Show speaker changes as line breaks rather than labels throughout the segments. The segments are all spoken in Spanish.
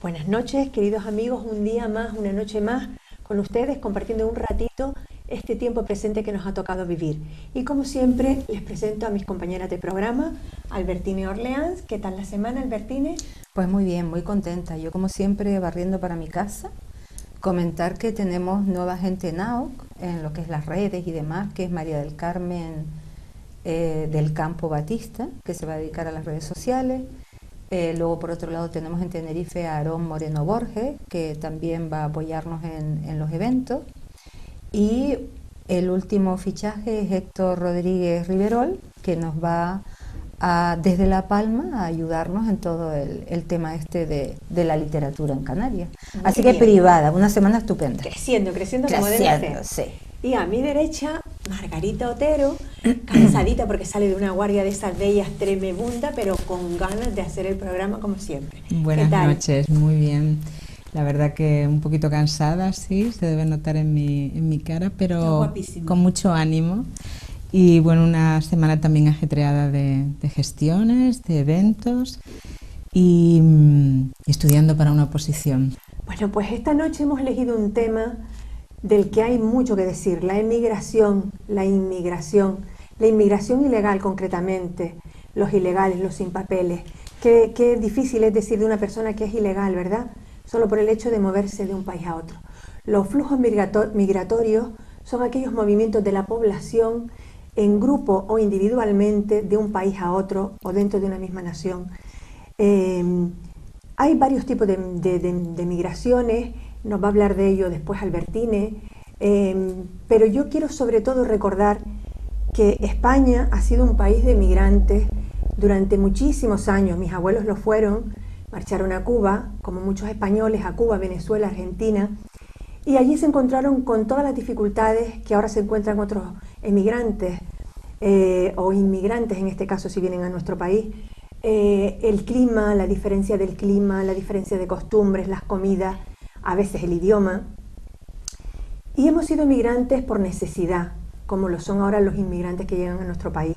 Buenas noches, queridos amigos, un día más, una noche más con ustedes, compartiendo un ratito este tiempo presente que nos ha tocado vivir. Y como siempre, les presento a mis compañeras de programa, Albertine Orleans. ¿Qué tal la semana, Albertine?
Pues muy bien, muy contenta. Yo como siempre barriendo para mi casa. Comentar que tenemos nueva gente en AOC, en lo que es las redes y demás, que es María del Carmen del Campo Batista, que se va a dedicar a las redes sociales. Luego por otro lado tenemos en Tenerife a Aarón Moreno Borges, que también va a apoyarnos en los eventos. Y el último fichaje es Héctor Rodríguez Riverol, que nos va desde La Palma a ayudarnos en todo el tema de la literatura en Canarias. Así que privada, una semana estupenda.
Creciendo como debe ser.
Sí.
Y a mi derecha, Margarita Otero, cansadita porque sale de una guardia de esas de ellas tremenda, pero con ganas de hacer el programa como siempre.
Buenas noches, muy bien. La verdad que un poquito cansada, sí, se debe notar en mi cara, pero con mucho ánimo. Y bueno, una semana también ajetreada de gestiones, de eventos y estudiando para una oposición.
Bueno, pues esta noche hemos elegido un tema del que hay mucho que decir, la inmigración ilegal concretamente, los ilegales, los sin papeles. Qué difícil es decir de una persona que es ilegal, ¿verdad? Solo por el hecho de moverse de un país a otro. Los flujos migratorios son aquellos movimientos de la población en grupo o individualmente de un país a otro o dentro de una misma nación. Hay varios tipos de migraciones, nos va a hablar de ello después Albertine, pero yo quiero sobre todo recordar que España ha sido un país de migrantes durante muchísimos años. Mis abuelos lo fueron, marcharon a Cuba, como muchos españoles, a Cuba, Venezuela, Argentina, y allí se encontraron con todas las dificultades que ahora se encuentran otros emigrantes o inmigrantes, en este caso si vienen a nuestro país. El clima, la diferencia del clima, la diferencia de costumbres, las comidas, a veces el idioma. Y hemos sido migrantes por necesidad, como lo son ahora los inmigrantes que llegan a nuestro país,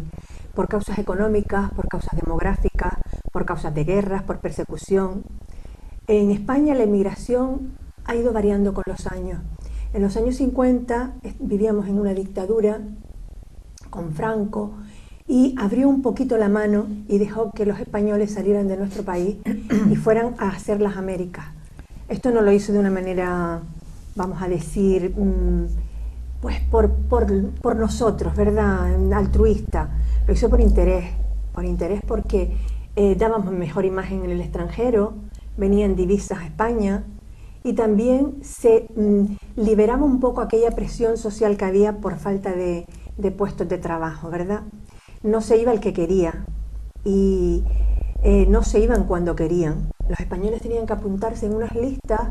por causas económicas, por causas demográficas, por causas de guerras, por persecución. En España la inmigración ha ido variando con los años. En los años 50 vivíamos en una dictadura con Franco y abrió un poquito la mano y dejó que los españoles salieran de nuestro país y fueran a hacer las Américas. Esto no lo hizo de una manera, vamos a decir, pues por nosotros, ¿verdad? Altruista. Lo hizo por interés porque dábamos mejor imagen en el extranjero, venían divisas a España y también se liberaba un poco aquella presión social que había por falta de puestos de trabajo, ¿verdad? No se iba el que quería y no se iban cuando querían. Los españoles tenían que apuntarse en unas listas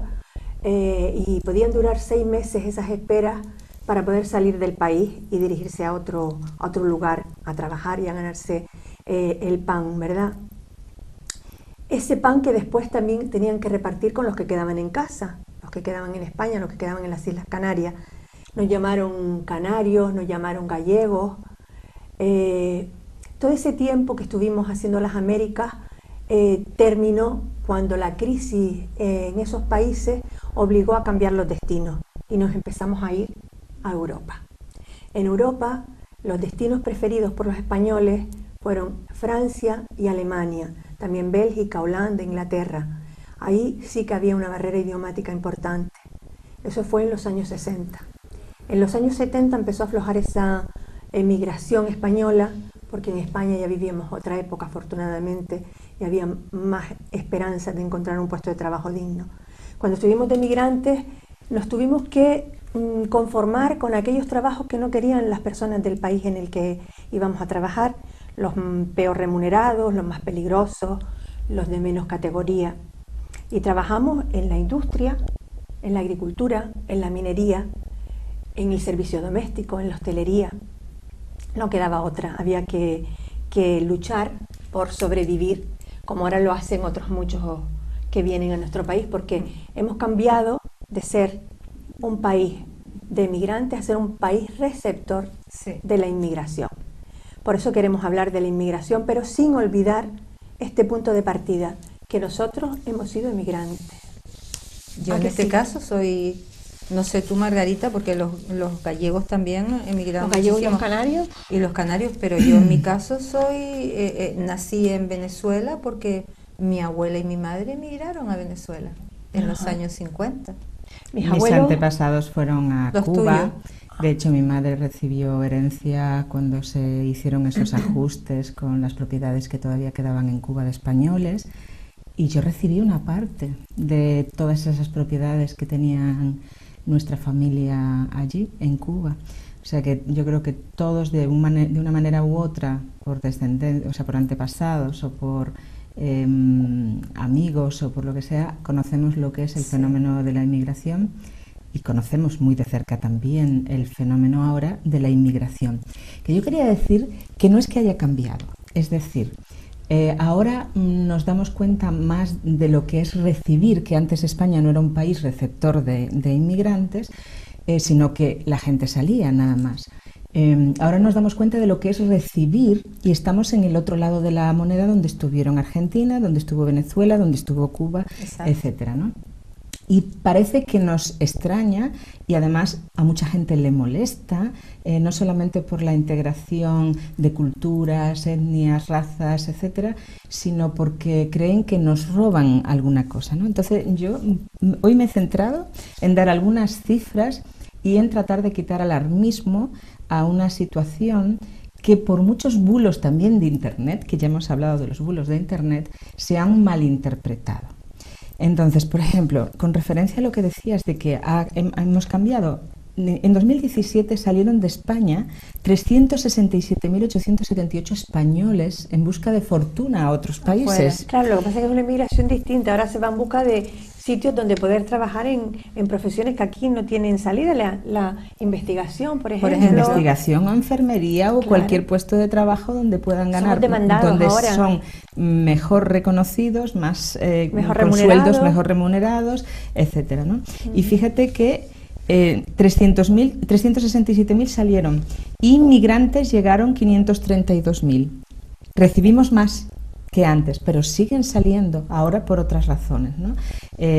y podían durar 6 meses esas esperas para poder salir del país y dirigirse a otro lugar, a trabajar y a ganarse el pan, ¿verdad? Ese pan que después también tenían que repartir con los que quedaban en casa, los que quedaban en España, los que quedaban en las Islas Canarias. Nos llamaron canarios, nos llamaron gallegos. Todo ese tiempo que estuvimos haciendo las Américas terminó cuando la crisis en esos países obligó a cambiar los destinos y nos empezamos a ir a Europa. En Europa, los destinos preferidos por los españoles fueron Francia y Alemania, también Bélgica, Holanda, Inglaterra. Ahí sí que había una barrera idiomática importante. Eso fue en los años 60. En los años 70 empezó a aflojar esa emigración española, porque en España ya vivíamos otra época, afortunadamente, y había más esperanza de encontrar un puesto de trabajo digno. Cuando estuvimos de migrantes, nos tuvimos que conformar con aquellos trabajos que no querían las personas del país en el que íbamos a trabajar, los peor remunerados, los más peligrosos, los de menos categoría. Y trabajamos en la industria, en la agricultura, en la minería, en el servicio doméstico, en la hostelería. No quedaba otra, había que luchar por sobrevivir, como ahora lo hacen otros muchos que vienen a nuestro país, porque hemos cambiado de ser un país de migrantes a ser un país receptor de la inmigración. Por eso queremos hablar de la inmigración, pero sin olvidar este punto de partida, que nosotros hemos sido emigrantes.
Yo en este caso soy, no sé tú Margarita, porque los gallegos también emigraron.
¿Los gallegos y los canarios?
Y los canarios, pero yo en mi caso nací en Venezuela porque mi abuela y mi madre emigraron a Venezuela en los años 50.
Mis antepasados fueron a Cuba. De hecho, mi madre recibió herencia cuando se hicieron esos ajustes con las propiedades que todavía quedaban en Cuba de españoles, y yo recibí una parte de todas esas propiedades que tenían nuestra familia allí en Cuba. O sea que yo creo que todos de una manera u otra, por descendencia, o sea, por antepasados o por amigos o por lo que sea, conocemos lo que es el fenómeno de la inmigración, y conocemos muy de cerca también el fenómeno ahora de la inmigración. Que yo quería decir que no es que haya cambiado, es decir, ahora nos damos cuenta más de lo que es recibir, que antes España no era un país receptor de inmigrantes, sino que la gente salía nada más. Ahora nos damos cuenta de lo que es recibir, y estamos en el otro lado de la moneda, donde estuvieron Argentina, donde estuvo Venezuela, donde estuvo Cuba, etcétera, ¿no? Y parece que nos extraña, y además a mucha gente le molesta, no solamente por la integración de culturas, etnias, razas, etcétera, sino porque creen que nos roban alguna cosa, ¿no? Entonces yo hoy me he centrado en dar algunas cifras y en tratar de quitar alarmismo a una situación que por muchos bulos también de Internet, que ya hemos hablado de los bulos de Internet, se han malinterpretado. Entonces, por ejemplo, con referencia a lo que decías de que hemos cambiado, en 2017 salieron de España 367.878 españoles en busca de fortuna a otros países.
Claro, lo que pasa es que es una inmigración distinta. Ahora se va en busca de sitios donde poder trabajar en profesiones que aquí no tienen salida. La investigación, por ejemplo.
Investigación o enfermería o cualquier puesto de trabajo donde puedan ganar, donde ahora son mejor reconocidos, con sueldos mejor remunerados, etcétera, ¿no? Y fíjate que 367.000 salieron, inmigrantes llegaron 532.000. Recibimos más que antes, pero siguen saliendo ahora por otras razones, ¿no?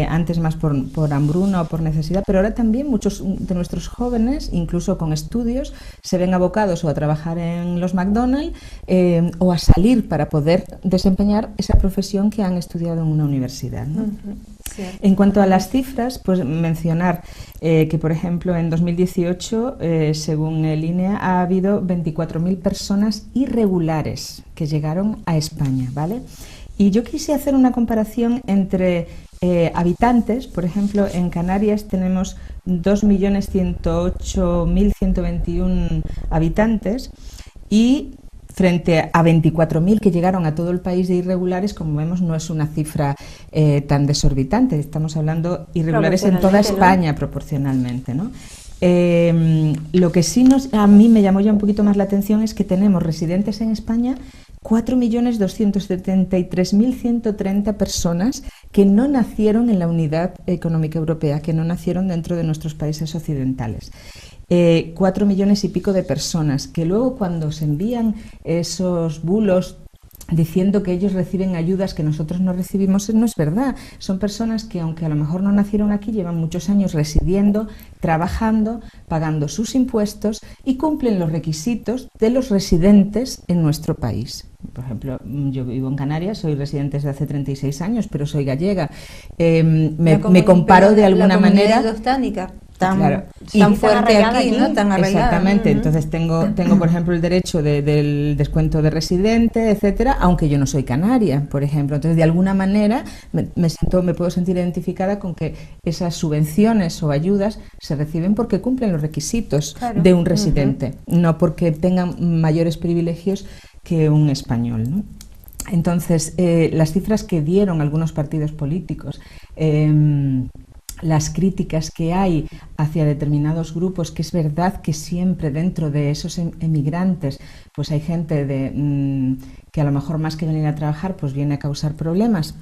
Antes más por hambruna o por necesidad, pero ahora también muchos de nuestros jóvenes, incluso con estudios, se ven abocados o a trabajar en los McDonald's o a salir para poder desempeñar esa profesión que han estudiado en una universidad, ¿no? En cuanto a las cifras, pues mencionar que, por ejemplo, en 2018, según el INEA, ha habido 24.000 personas irregulares que llegaron a España, ¿vale? Y yo quise hacer una comparación entre habitantes. Por ejemplo, en Canarias tenemos 2.108.121 habitantes, y frente a 24.000 que llegaron a todo el país de irregulares, como vemos, no es una cifra tan desorbitante. Estamos hablando irregulares en toda España, ¿no? Proporcionalmente, ¿no? Lo que sí a mí me llamó ya un poquito más la atención es que tenemos residentes en España 4.273.130 personas que no nacieron en la Unidad Económica Europea, que no nacieron dentro de nuestros países occidentales. 4 millones y pico de personas que luego, cuando se envían esos bulos diciendo que ellos reciben ayudas que nosotros no recibimos, no es verdad. Son personas que, aunque a lo mejor no nacieron aquí, llevan muchos años residiendo, trabajando, pagando sus impuestos y cumplen los requisitos de los residentes en nuestro país. Por ejemplo, yo vivo en Canarias, soy residente desde hace 36 años, pero soy gallega. Me comparo de alguna manera. Tan fuerte aquí, ¿no? Tan arreglada. Exactamente. Entonces tengo por ejemplo el derecho del descuento de residente, etcétera, aunque yo no soy canaria, por ejemplo. Entonces, de alguna manera me puedo sentir identificada con que esas subvenciones o ayudas se reciben porque cumplen los requisitos de un residente, no porque tengan mayores privilegios que un español, ¿no? Entonces, las cifras que dieron algunos partidos políticos, las críticas que hay hacia determinados grupos, que es verdad que siempre dentro de esos emigrantes pues hay gente que a lo mejor más que venir a trabajar, pues viene a causar problemas,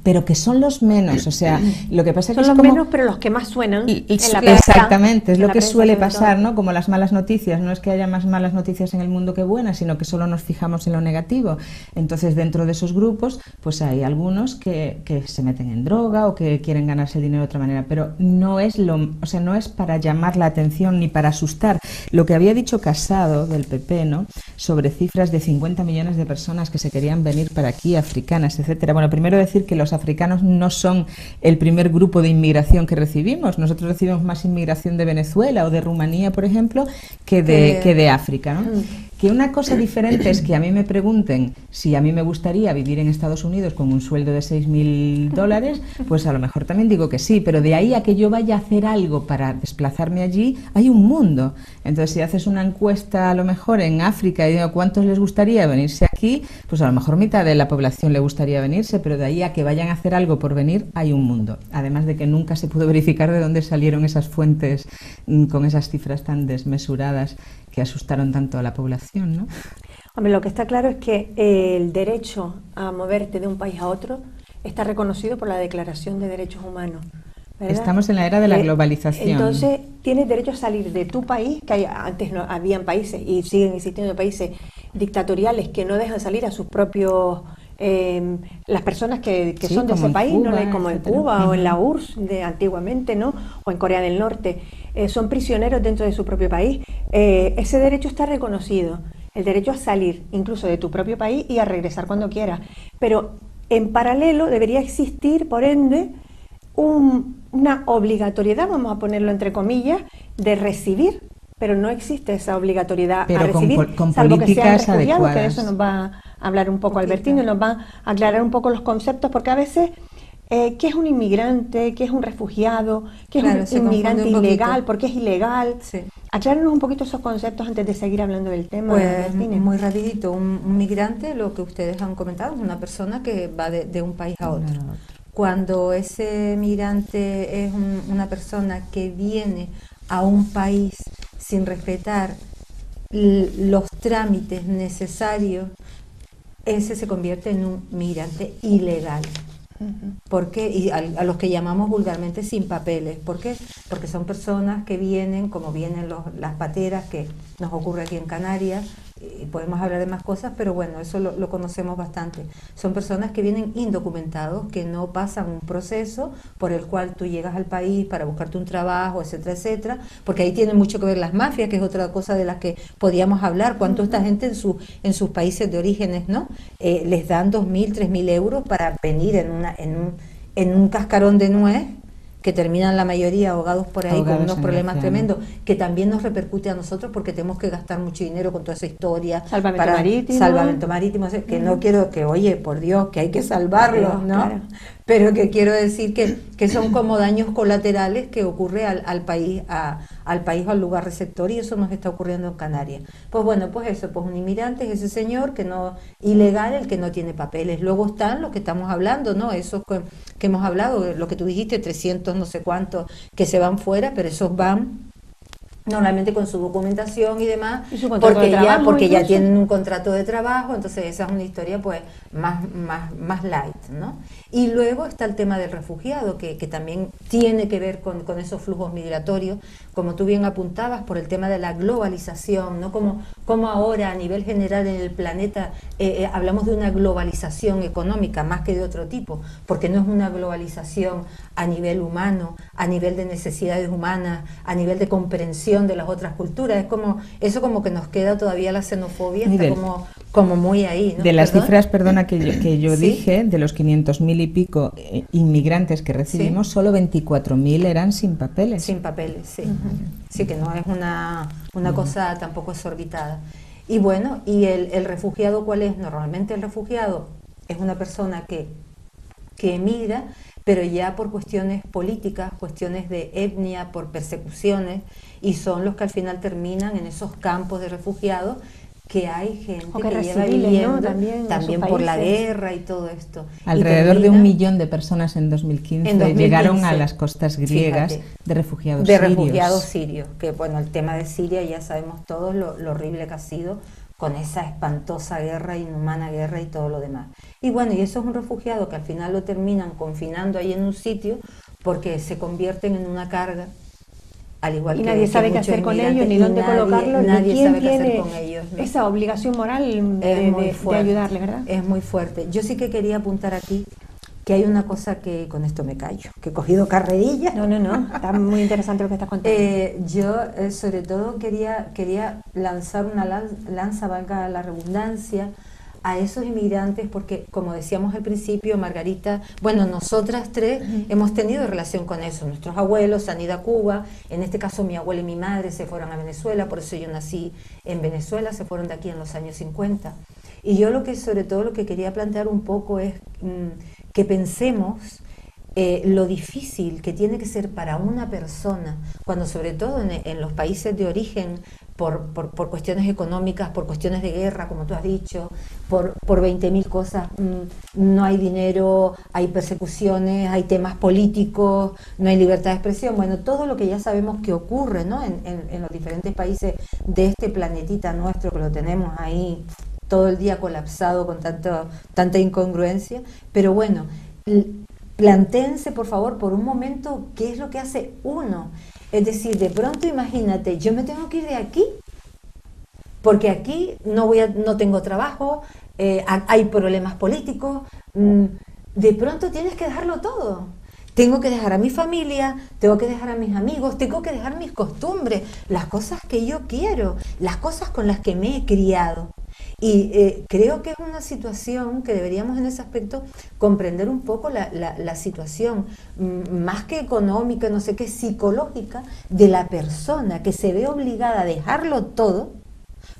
pero que son los menos, o sea, lo que pasa es que
son
es
los
como...
menos, pero los que más suenan en la prensa.
Exactamente, es lo que
prensa,
suele pasar, ¿no? Como las malas noticias, no es que haya más malas noticias en el mundo que buenas, sino que solo nos fijamos en lo negativo. Entonces, dentro de esos grupos, pues hay algunos que se meten en droga o que quieren ganarse el dinero de otra manera, pero no es no es para llamar la atención ni para asustar. Lo que había dicho Casado del PP, ¿no? Sobre cifras de 50 millones de personas que se querían venir para aquí, africanas, etcétera. Bueno, primero decir que los africanos no son el primer grupo de inmigración que recibimos. Nosotros recibimos más inmigración de Venezuela o de Rumanía, por ejemplo, que de África, ¿no? Que una cosa diferente es que a mí me pregunten si a mí me gustaría vivir en Estados Unidos con un sueldo de $6.000, pues a lo mejor también digo que sí, pero de ahí a que yo vaya a hacer algo para desplazarme allí, hay un mundo. Entonces, si haces una encuesta a lo mejor en África y digo cuántos les gustaría venirse aquí, pues a lo mejor mitad de la población le gustaría venirse, pero de ahí a que vayan a hacer algo por venir, hay un mundo. Además de que nunca se pudo verificar de dónde salieron esas fuentes con esas cifras tan desmesuradas que asustaron tanto a la población, ¿no?
Hombre, lo que está claro es que el derecho a moverte de un país a otro está reconocido por la Declaración de Derechos Humanos, ¿verdad?
Estamos en la era de la globalización.
Entonces, tienes derecho a salir de tu país, que antes no habían países y siguen existiendo países dictatoriales que no dejan salir a sus propios... las personas que sí, son de ese país, Cuba, ¿no? Como en Cuba o en la URSS de antiguamente, ¿no? O en Corea del Norte, son prisioneros dentro de su propio país. Ese derecho está reconocido, el derecho a salir incluso de tu propio país y a regresar cuando quieras, pero en paralelo debería existir, por ende, una obligatoriedad, vamos a ponerlo entre comillas, de recibir, pero no existe esa obligatoriedad
pero
a recibir,
con
salvo que sean refugiados,
adecuadas.
que de eso nos va a hablar un poco Albertino y nos va a aclarar un poco los conceptos, porque a veces, ¿qué es un inmigrante? ¿Qué es un refugiado? ¿Qué es un inmigrante ilegal? ¿Por qué es ilegal?
Sí.
Acláranos un poquito esos conceptos antes de seguir hablando del tema.
Pues muy rapidito, un migrante, lo que ustedes han comentado, es una persona que va de un país a otro. Cuando ese migrante es una persona que viene a un país sin respetar los trámites necesarios, ese se convierte en un migrante ilegal. ¿Por qué? Y a los que llamamos vulgarmente sin papeles. ¿Por qué? Porque son personas que vienen, como vienen las pateras, que nos ocurre aquí en Canarias, y podemos hablar de más cosas, pero bueno, eso lo conocemos bastante. Son personas que vienen indocumentados, que no pasan un proceso por el cual tú llegas al país para buscarte un trabajo, etcétera, etcétera, porque ahí tienen mucho que ver las mafias, que es otra cosa de las que podíamos hablar. ¿Cuánto esta gente en sus países de orígenes, ¿no? Les dan 2.000, 3.000 euros para venir en un cascarón de nuez, que terminan la mayoría ahogados por ahí, con unos problemas tremendos, que también nos repercute a nosotros porque tenemos que gastar mucho dinero con toda esa historia. Salvamento marítimo, que no quiero que, oye, por Dios, que hay que salvarlos, ¿no? Claro. Pero que quiero decir que son como daños colaterales que ocurre al país o al lugar receptor, y eso nos está ocurriendo en Canarias. Pues bueno, pues eso, pues un inmigrante es ese señor que no, ilegal, el que no tiene papeles. Luego están los que estamos hablando, ¿no? Esos que hemos hablado, lo que tú dijiste, 300 no sé cuántos que se van fuera, pero esos van normalmente con su documentación y demás, porque ya tienen un contrato de trabajo. Entonces esa es una historia pues más light, ¿no? Y luego está el tema del refugiado, que también tiene que ver con esos flujos migratorios, como tú bien apuntabas, por el tema de la globalización, ¿no? Como ahora a nivel general en el planeta hablamos de una globalización económica más que de otro tipo, porque no es una globalización a nivel humano, a nivel de necesidades humanas, a nivel de comprensión de las otras culturas. Es como eso, como que nos queda todavía la xenofobia, está como muy ahí, ¿no?
De las cifras, perdona, que yo ¿sí? dije, de los 500.000 y pico inmigrantes que recibimos, ¿sí? Solo 24.000 eran sin papeles.
Sin papeles, sí. Sí, que no es una cosa tampoco exorbitada. Y bueno, ¿y el refugiado cuál es? Normalmente el refugiado es una persona que emigra, pero ya por cuestiones políticas, cuestiones de etnia, por persecuciones, y son los que al final terminan en esos campos de refugiados, que hay gente que lleva viviendo, ¿no? también por la guerra y todo esto.
Alrededor de 1 millón de personas en 2015 llegaron a las costas griegas, fíjate, de refugiados sirios.
Que bueno, el tema de Siria ya sabemos todos lo horrible que ha sido, con esa espantosa guerra, inhumana guerra y todo lo demás. Y bueno, y eso es un refugiado que al final lo terminan confinando ahí en un sitio porque se convierten en una carga, al igual
y nadie sabe qué hacer con ellos, ni dónde colocarlos, ni quién tiene con ellos, ¿no? Esa obligación moral de ayudarles, ¿verdad?
Es muy fuerte. Yo sí que quería apuntar aquí que hay una cosa que, con esto me callo, que he cogido carrerilla.
No, está muy interesante lo que estás contando.
Yo sobre todo quería lanzar una lanza, valga la redundancia, a esos inmigrantes, porque como decíamos al principio, Margarita, bueno, nosotras tres hemos tenido relación con eso. Nuestros abuelos han ido a Cuba, en este caso mi abuela y mi madre se fueron a Venezuela, por eso yo nací en Venezuela, se fueron de aquí en los años 50. Y yo sobre todo lo que quería plantear un poco es que pensemos lo difícil que tiene que ser para una persona, cuando sobre todo en los países de origen, por cuestiones económicas, por cuestiones de guerra, como tú has dicho, por 20.000 cosas, no hay dinero, hay persecuciones, hay temas políticos, no hay libertad de expresión, bueno, todo lo que ya sabemos que ocurre, ¿no? en los diferentes países de este planetita nuestro, que lo tenemos ahí todo el día colapsado con tanta incongruencia, pero bueno, plantéense por favor por un momento qué es lo que hace uno. Es decir, de pronto imagínate, yo me tengo que ir de aquí, porque aquí no tengo trabajo, hay problemas políticos, de pronto tienes que dejarlo todo. Tengo que dejar a mi familia, tengo que dejar a mis amigos, tengo que dejar mis costumbres, las cosas que yo quiero, las cosas con las que me he criado. Y creo que es una situación que deberíamos en ese aspecto comprender un poco la situación, más que económica, no sé qué, psicológica, de la persona que se ve obligada a dejarlo todo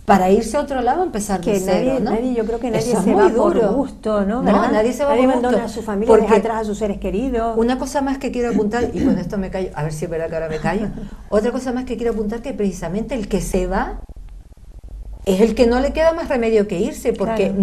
para irse a otro lado a empezar de cero, ¿no?
Yo creo que nadie se va por gusto, ¿no?
No, nadie se va por gusto.
Abandona a su familia, deja atrás a sus seres queridos.
Una cosa más que quiero apuntar, y con esto me callo, a ver si es verdad que ahora me callo, otra cosa más que quiero apuntar, que precisamente el que se va es el que no le queda más remedio que irse, porque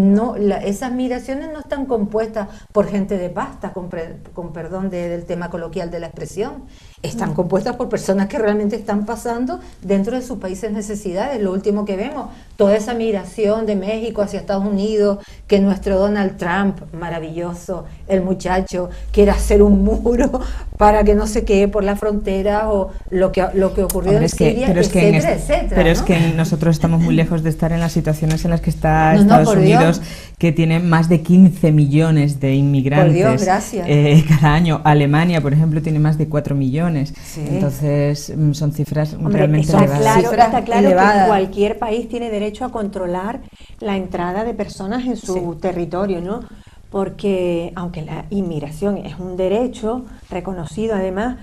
esas migraciones no están compuestas por gente de pasta, con perdón del tema coloquial de la expresión, están compuestas por personas que realmente están pasando dentro de sus países necesidades. Lo último que vemos, toda esa migración de México hacia Estados Unidos, que nuestro Donald Trump, maravilloso, el muchacho, quiere hacer un muro para que no se quede por la frontera, o lo que ocurrió en Siria, etcétera.
Pero es que nosotros estamos muy lejos de estar en las situaciones en las que está Estados Unidos, que tiene más de 15 millones de inmigrantes.
Por Dios, gracias.
Cada año. Alemania, por ejemplo, tiene más de 4 millones. Sí. Entonces, son cifras realmente elevadas.
Está claro que cualquier país tiene derecho a controlar la entrada de personas en su territorio, ¿no? Porque, aunque la inmigración es un derecho reconocido además,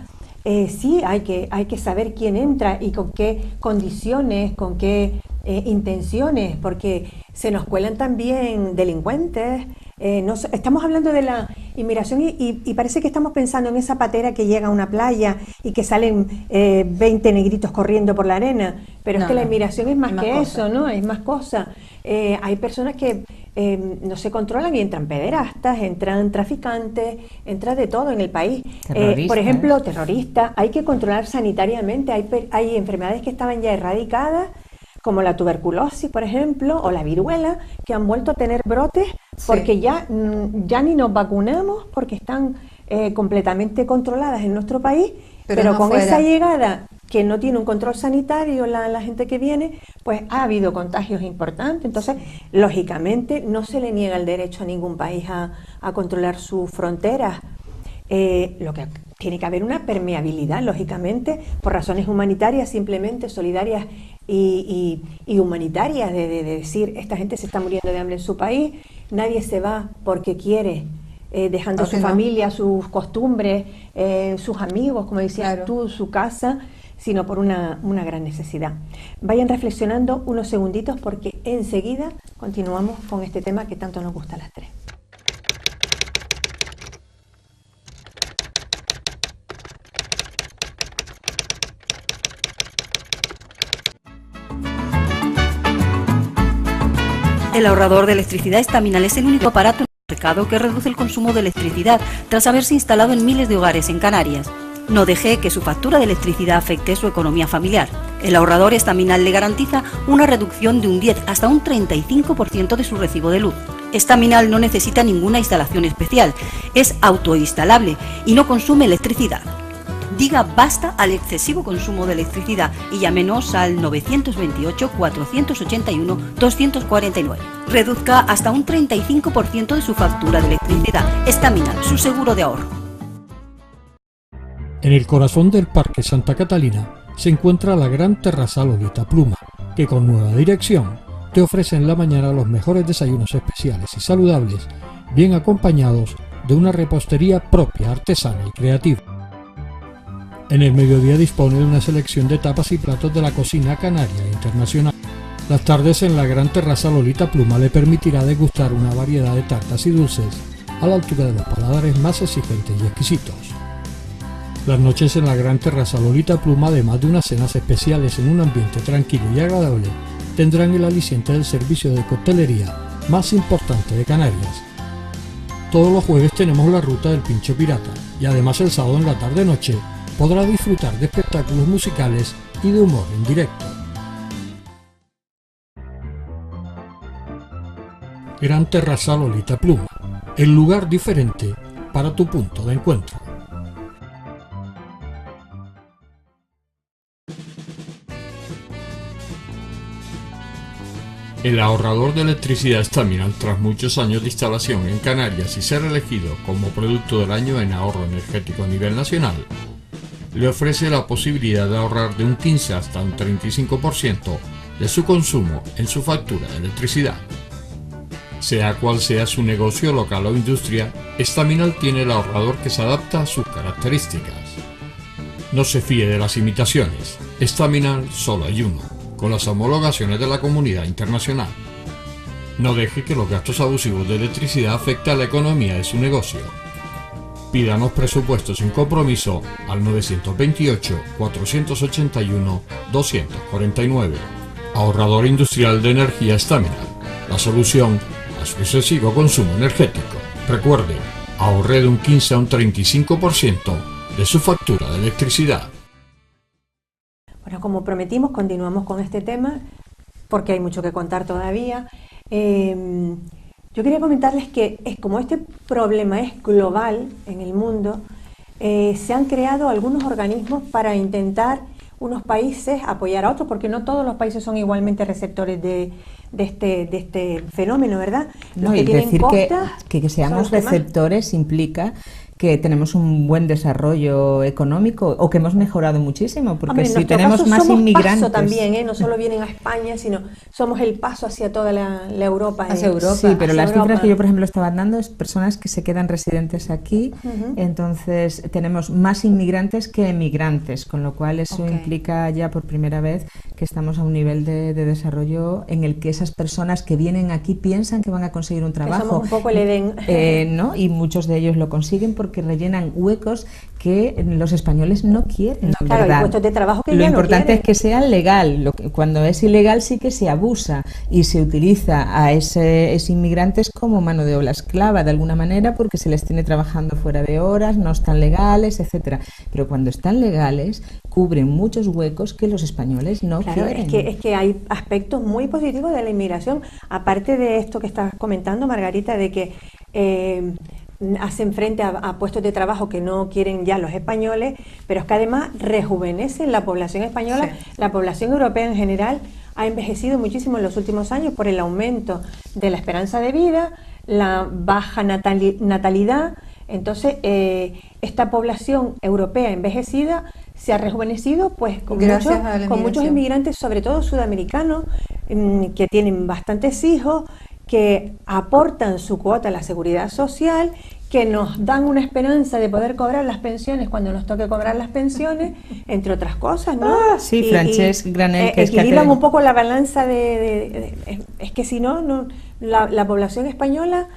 sí hay que saber quién entra y con qué condiciones, con qué intenciones, porque se nos cuelan también delincuentes. Estamos hablando de la inmigración y parece que estamos pensando en esa patera que llega a una playa y que salen 20 negritos corriendo por la arena, pero es que la inmigración es más que eso, ¿no? Es más cosa. Hay personas que no se controlan y entran pederastas, entran traficantes, entra de todo en el país. Por ejemplo, terroristas. Hay que controlar sanitariamente. Hay enfermedades que estaban ya erradicadas, como la tuberculosis, por ejemplo, o la viruela, que han vuelto a tener brotes porque ya ni nos vacunamos porque están completamente controladas en nuestro país, pero con esa llegada que no tiene un control sanitario la gente que viene, pues ha habido contagios importantes. Entonces, lógicamente, no se le niega el derecho a ningún país a controlar sus fronteras. Lo que tiene que haber una permeabilidad, lógicamente, por razones humanitarias, simplemente solidarias y humanitarias, de decir, esta gente se está muriendo de hambre en su país, nadie se va porque quiere, dejando su familia, sus costumbres, sus amigos, como decías tú, su casa, sino por una gran necesidad. Vayan reflexionando unos segunditos porque enseguida continuamos con este tema que tanto nos gusta a las tres.
El ahorrador de electricidad Estaminal es el único aparato en el mercado que reduce el consumo de electricidad tras haberse instalado en miles de hogares en Canarias. No deje que su factura de electricidad afecte su economía familiar. El ahorrador estaminal le garantiza una reducción de un 10 hasta un 35% de su recibo de luz. Estaminal no necesita ninguna instalación especial, es autoinstalable y no consume electricidad. Diga basta al excesivo consumo de electricidad y llámenos al 928 481 249. Reduzca hasta un 35% de su factura de electricidad. Estaminal, su seguro de ahorro.
En el corazón del Parque Santa Catalina se encuentra la gran terraza Lolita Pluma, que con nueva dirección te ofrece en la mañana los mejores desayunos especiales y saludables, bien acompañados de una repostería propia, artesana y creativa. En el mediodía dispone de una selección de tapas y platos de la cocina canaria e internacional. Las tardes en la gran terraza Lolita Pluma le permitirá degustar una variedad de tartas y dulces a la altura de los paladares más exigentes y exquisitos. Las noches en la gran terraza Lolita Pluma, además de unas cenas especiales en un ambiente tranquilo y agradable, tendrán el aliciente del servicio de coctelería más importante de Canarias. Todos los jueves tenemos la ruta del Pincho Pirata y además el sábado en la tarde-noche podrá disfrutar de espectáculos musicales y de humor en directo. Gran Terraza Lolita Pluma, el lugar diferente para tu punto de encuentro. El ahorrador de electricidad Estaminal, tras muchos años de instalación en Canarias y ser elegido como producto del año en ahorro energético a nivel nacional, le ofrece la posibilidad de ahorrar de un 15 hasta un 35% de su consumo en su factura de electricidad. Sea cual sea su negocio local o industria, Estaminal tiene el ahorrador que se adapta a sus características. No se fíe de las imitaciones, Estaminal solo hay uno, con las homologaciones de la comunidad internacional. No deje que los gastos abusivos de electricidad afecten a la economía de su negocio. Pídanos presupuestos sin compromiso al 928-481-249. Ahorrador industrial de energía Estaminal, la solución a su excesivo consumo energético. Recuerde, ahorre de un 15 a un 35% de su factura de electricidad.
Bueno, como prometimos, continuamos con este tema porque hay mucho que contar todavía. Yo quería comentarles que como este problema es global en el mundo, se han creado algunos organismos para intentar unos países apoyar a otros, porque no todos los países son igualmente receptores de este fenómeno, ¿verdad?
No, y decir que seamos receptores implica que tenemos un buen desarrollo económico o que hemos mejorado muchísimo, porque hombre, si tenemos más somos inmigrantes
paso también, no solo vienen a España, sino somos el paso hacia toda la Europa.
Hacia Europa. Sí, pero las cifras que yo, por ejemplo, estaba dando es personas que se quedan residentes aquí, entonces tenemos más inmigrantes que emigrantes, con lo cual eso implica ya por primera vez que estamos a un nivel de desarrollo en el que esas personas que vienen aquí piensan que van a conseguir un trabajo.
Que somos un poco el Edén.
¿No? Y muchos de ellos lo consiguen porque rellenan huecos que los españoles no quieren.
No, claro, hay puestos de trabajo que
lo
ya
importante
no quieren.
Es que sea legal. Cuando es ilegal sí que se abusa y se utiliza a ese inmigrantes como mano de obra esclava de alguna manera, porque se les tiene trabajando fuera de horas, no están legales, etcétera. Pero cuando están legales cubren muchos huecos que los españoles no quieren.
Es que hay aspectos muy positivos de la inmigración, aparte de esto que estás comentando, Margarita, de que hacen frente a puestos de trabajo que no quieren ya los españoles, pero es que además rejuvenecen la población española. Sí. La población europea en general ha envejecido muchísimo en los últimos años por el aumento de la esperanza de vida, la baja natalidad. Entonces, esta población europea envejecida se ha rejuvenecido pues con muchos inmigrantes, sobre todo sudamericanos, que tienen bastantes hijos, que aportan su cuota a la seguridad social, que nos dan una esperanza de poder cobrar las pensiones cuando nos toque cobrar las pensiones, entre otras cosas, ¿no?
Sí, Francesc Granell,
que equilibran un poco la balanza es que si no la población española,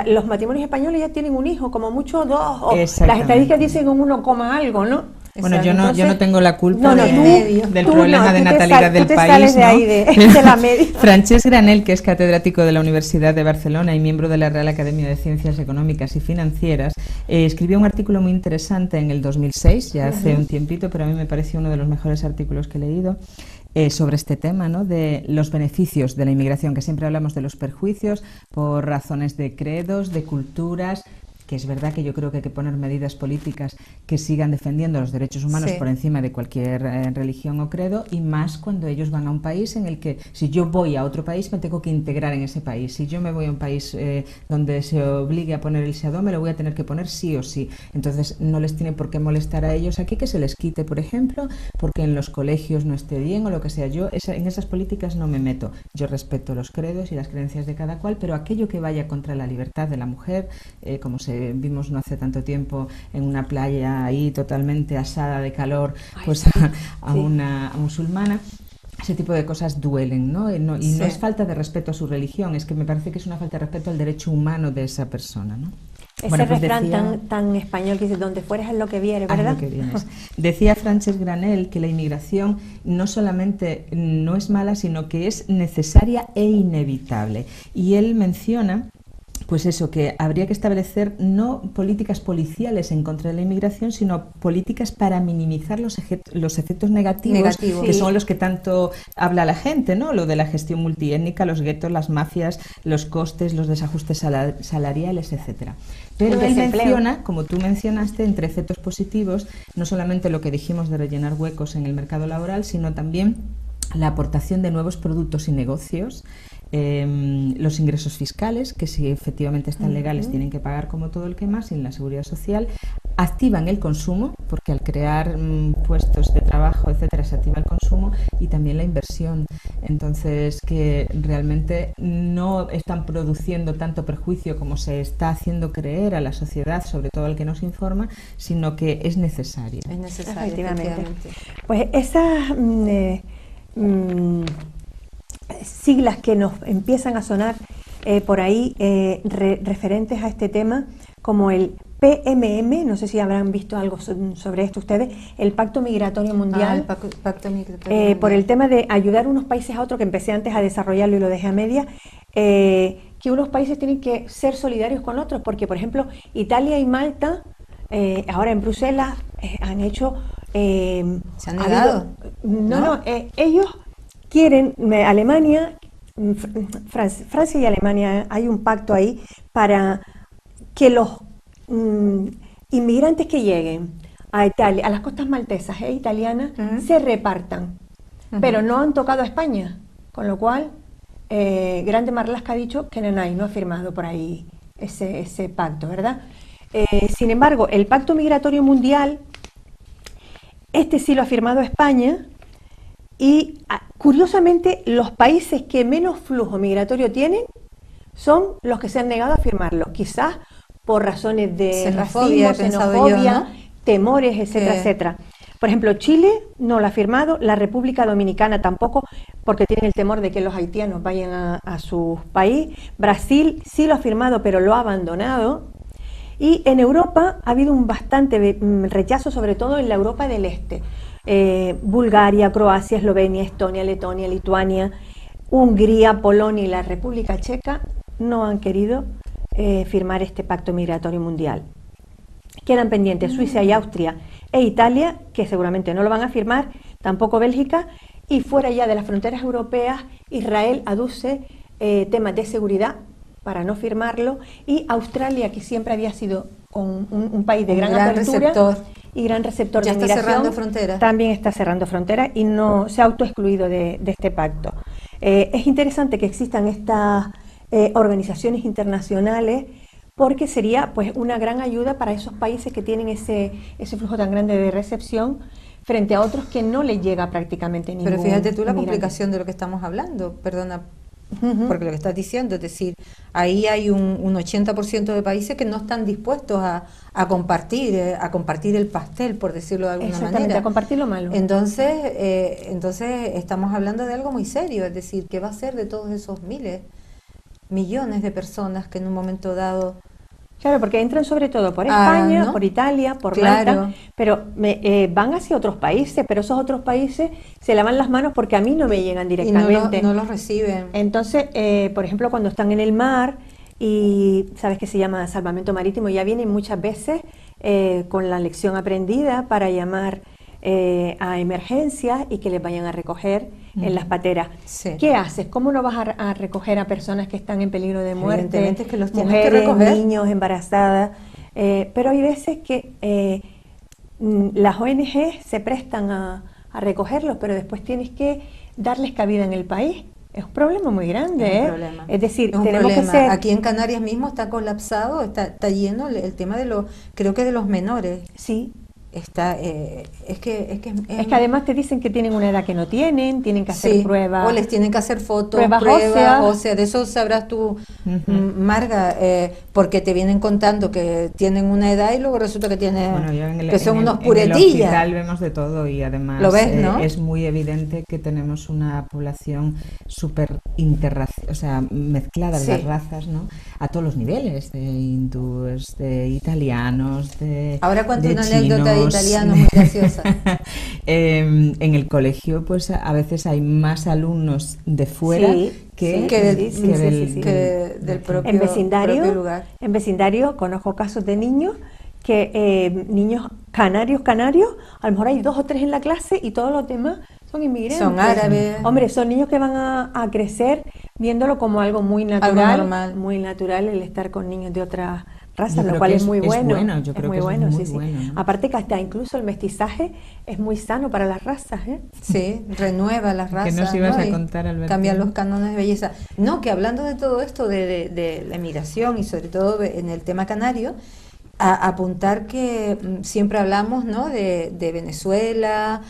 los matrimonios españoles ya tienen un hijo, como mucho dos, o las estadísticas dicen un 1, algo, ¿no?
Bueno, yo no tengo la culpa del problema de natalidad del país,
sales de ahí, de la media.
Francesc Granel, que es catedrático de la Universidad de Barcelona y miembro de la Real Academia de Ciencias Económicas y Financieras, escribió un artículo muy interesante en el 2006, ya hace un tiempito, pero a mí me pareció uno de los mejores artículos que he leído, sobre este tema, ¿no?, de los beneficios de la inmigración, que siempre hablamos de los perjuicios por razones de credos, de culturas, que es verdad que yo creo que hay que poner medidas políticas que sigan defendiendo los derechos humanos por encima de cualquier religión o credo, y más cuando ellos van a un país en el que, si yo voy a otro país, me tengo que integrar en ese país. Si yo me voy a un país donde se obligue a poner el Shadow, me lo voy a tener que poner sí o sí. Entonces no les tiene por qué molestar a ellos aquí que se les quite, por ejemplo, porque en los colegios no esté bien o lo que sea. Yo en esas políticas no me meto. Yo respeto los credos y las creencias de cada cual, pero aquello que vaya contra la libertad de la mujer, como vimos no hace tanto tiempo en una playa ahí totalmente asada de calor, pues a una musulmana, ese tipo de cosas duelen, ¿no? Y no es falta de respeto a su religión, es que me parece que es una falta de respeto al derecho humano de esa persona, ¿no?
Ese refrán tan español que dice, donde fueres es lo que viene, ¿verdad?
Lo que vienes. Decía Francesc Granel que la inmigración no solamente no es mala, sino que es necesaria e inevitable. Y él menciona, pues eso, que habría que establecer no políticas policiales en contra de la inmigración, sino políticas para minimizar los efectos negativos que son los que tanto habla la gente, ¿no? Lo de la gestión multiétnica, los guetos, las mafias, los costes, los desajustes salariales, etcétera. Pero él menciona, como tú mencionaste, entre efectos positivos, no solamente lo que dijimos de rellenar huecos en el mercado laboral, sino también la aportación de nuevos productos y negocios, los ingresos fiscales, que si efectivamente están legales tienen que pagar como todo el que más, y en la seguridad social, activan el consumo, porque al crear puestos de trabajo, etcétera, se activa el consumo, y también la inversión. Entonces, que realmente no están produciendo tanto perjuicio como se está haciendo creer a la sociedad, sobre todo al que nos informa, sino que es necesario.
Es necesario, efectivamente.
Pues esas siglas que nos empiezan a sonar por ahí referentes a este tema, como el PMM, no sé si habrán visto algo sobre esto ustedes, el Pacto Migratorio Mundial,
Pacto Migratorio Mundial.
Por el tema de ayudar unos países a otros, que empecé antes a desarrollarlo y lo dejé a media, que unos países tienen que ser solidarios con otros, porque por ejemplo Italia y Malta, ahora en Bruselas, han hecho...
¿Se han negado?
Ellos quieren, Alemania, Francia y Alemania, hay un pacto ahí para que los inmigrantes que lleguen a Italia, a las costas maltesas e italianas, se repartan, pero no han tocado a España, con lo cual Grande Marlaska ha dicho que no ha firmado por ahí ese pacto, ¿verdad? Sin embargo, el Pacto Migratorio Mundial, este sí lo ha firmado España, y curiosamente los países que menos flujo migratorio tienen son los que se han negado a firmarlo, quizás por razones de racismo, xenofobia, ¿no? Temores, etcétera, etcétera. Por ejemplo, Chile no lo ha firmado, la República Dominicana tampoco, porque tienen el temor de que los haitianos vayan a su país. Brasil sí lo ha firmado, pero lo ha abandonado. Y en Europa ha habido un bastante rechazo, sobre todo en la Europa del Este. Bulgaria, Croacia, Eslovenia, Estonia, Letonia, Lituania, Hungría, Polonia y la República Checa no han querido firmar este Pacto Migratorio Mundial. Quedan pendientes Suiza y Austria e Italia, que seguramente no lo van a firmar, tampoco Bélgica, y fuera ya de las fronteras europeas, Israel aduce temas de seguridad para no firmarlo, y Australia, que siempre había sido un país de gran apertura y gran receptor de inmigración,
ya está cerrando fronteras.
También está cerrando fronteras y no se ha autoexcluido de este pacto. Es interesante que existan estas organizaciones internacionales, porque sería pues una gran ayuda para esos países que tienen ese flujo tan grande de recepción, frente a otros que no les llega prácticamente ningún
Pero fíjate tú la
inmigrante.
Complicación de lo que estamos hablando, perdona, porque lo que estás diciendo, es decir, ahí hay un 80% de países que no están dispuestos a compartir el pastel, por decirlo de alguna manera.
A compartir lo malo.
Entonces estamos hablando de algo muy serio, es decir, ¿qué va a ser de todos esos millones de personas que en un momento dado
Claro, porque entran sobre todo por España,
¿no?
por Italia, por
Claro.
Malta, pero van hacia otros países, pero esos otros países se lavan las manos porque a mí no me llegan directamente.
Y no los reciben.
Entonces, por ejemplo, cuando están en el mar y sabes que se llama salvamento marítimo, ya vienen muchas veces con la lección aprendida para llamar a emergencias y que les vayan a recoger en las pateras.
Sí.
¿Qué haces? ¿Cómo no vas a recoger a personas que están en peligro de muerte?
Evidentemente es que los tienes
mujeres,
que recoger.
niños, embarazadas. Pero hay veces que las ONG se prestan a recogerlos, pero después tienes que darles cabida en el país. Es un problema muy grande,
Es un problema.
Es decir,
Es un
tenemos
problema.
que ser...
Aquí en Canarias mismo está colapsado, está lleno el tema de creo que de los menores.
Sí.
Está, es que
Es que además te dicen que tienen una edad que no tienen que hacer pruebas.
O les tienen que hacer fotos,
pruebas
óseas, de eso sabrás tú, Marga, porque te vienen contando que tienen una edad y luego resulta que tienen, que son unos puretillas.
En el hospital vemos de todo y además
¿Lo ves, no?
Es muy evidente que tenemos una población súper o sea, mezclada de las razas, ¿no? A todos los niveles, de hindúes, de italianos, de
Ahora cuento
de
una
chinos.
anécdota de italiano muy graciosa.
En el colegio, pues a veces hay más alumnos de fuera que
del propio,
en vecindario,
propio lugar.
En vecindario conozco casos de niños que niños canarios, a lo mejor hay 2 o 3 en la clase y todos los demás son inmigrantes.
Son árabes.
Hombre, son niños que van a crecer viéndolo como algo muy natural,
algo normal.
Muy natural el estar con niños de otras razas,
Yo
lo
creo
cual
que
es muy bueno.
Yo creo
muy
que
bueno,
es muy
sí,
bueno,
sí.
¿no?
Aparte que hasta incluso el mestizaje es muy sano para las razas, ¿eh?
Sí, renueva las razas.
¿Qué nos ibas
¿no?
a contar, Alberto?
Cambia los cánones de belleza. No, que hablando de todo esto, de la emigración y sobre todo en el tema canario, apuntar que siempre hablamos, ¿no? de Venezuela,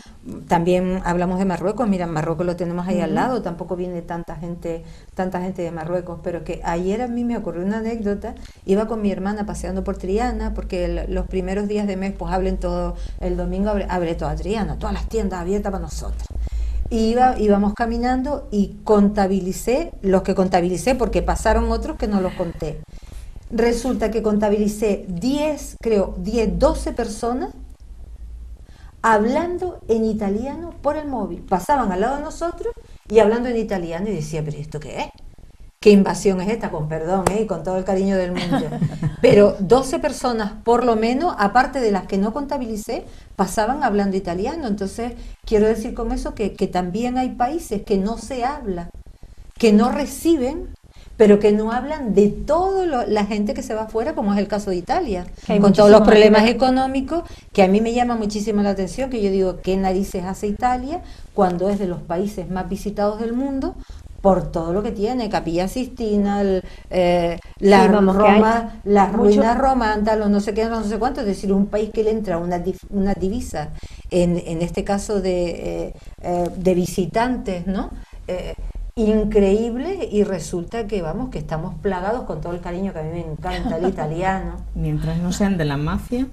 también hablamos de Marruecos. Mira, Marruecos lo tenemos ahí al lado, tampoco viene tanta gente de Marruecos, pero que ayer a mí me ocurrió una anécdota. Iba con mi hermana paseando por Triana, porque los primeros días de mes pues abren todo, el domingo abre toda Triana, todas las tiendas abiertas para nosotros. Íbamos caminando y contabilicé porque pasaron otros que no los conté. Resulta que contabilicé 12 personas hablando en italiano por el móvil. Pasaban al lado de nosotros y hablando en italiano y decía, ¿pero esto qué es? ¿Qué invasión es esta? Con perdón, y con todo el cariño del mundo. Pero 12 personas por lo menos, aparte de las que no contabilicé, pasaban hablando italiano. Entonces, quiero decir con eso que también hay países que no se habla, que no reciben, pero que no hablan de toda la gente que se va afuera, como es el caso de Italia, con todos los problemas económicos, que a mí me llama muchísimo la atención, que yo digo, ¿qué narices hace Italia cuando es de los países más visitados del mundo? Por todo lo que tiene, Capilla Sistina, las ruinas romantas, los no sé qué, no sé cuánto, es decir, un país que le entra una divisa, en este caso de visitantes, ¿no? Increíble, y resulta que que estamos plagados con todo el cariño que a mí me encanta el italiano.
Mientras no sean de la mafia.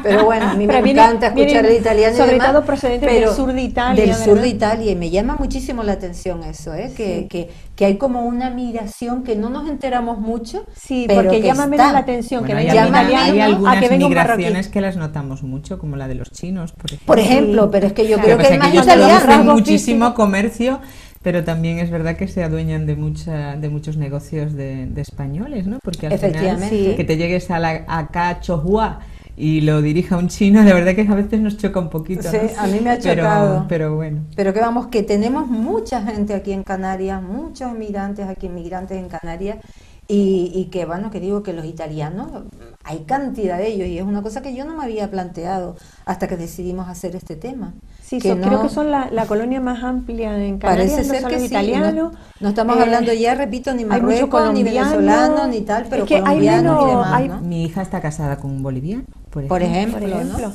Pero bueno, a mí me encanta escuchar el italiano,
sobre todo procedente del sur de Italia.
Del sur de Italia, y me llama muchísimo la atención eso, que hay como una migración que no nos enteramos mucho.
Sí, porque llama menos la atención que venga un italiano
hay algunas
a que venga un marroquí.
migraciones que las notamos mucho, como la de los chinos, por ejemplo.
Por ejemplo, pero es que yo creo que es más
ellos
italiano.
producen muchísimo comercio, pero también es verdad que se adueñan de muchos negocios de españoles, ¿no? Porque al final, que te llegues acá a Chohua y lo dirija un chino, la verdad que a veces nos choca un poquito, ¿no?
Sí, a mí me ha chocado.
Pero bueno.
Pero que tenemos mucha gente aquí en Canarias, muchos inmigrantes en Canarias, y que que digo que los italianos, hay cantidad de ellos, y es una cosa que yo no me había planteado hasta que decidimos hacer este tema.
Sí, creo que son la colonia más amplia en Canarias.
Parece ser
no
que
los
sí.
italianos.
No estamos hablando ya, repito, ni Marruecos, ni venezolano, ni tal, pero
es que
colombianos y demás, ¿no?
Mi hija está casada con un boliviano,
por ejemplo, ¿no?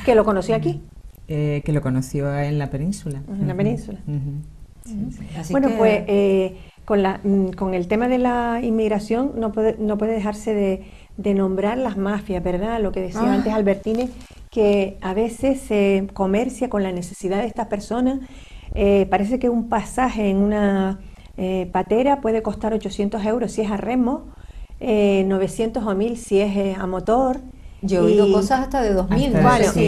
Que lo conoció aquí.
Que lo conoció en la península.
En la península.
Así
bueno,
que...
pues con el tema de la inmigración no puede dejarse de nombrar las mafias, ¿verdad? Lo que decía antes Albertine, que a veces se comercia con la necesidad de estas personas. Parece que un pasaje en una patera puede costar 800 euros si es a remo. 900 o 1000 si es a motor.
Yo he oído cosas hasta de 2000.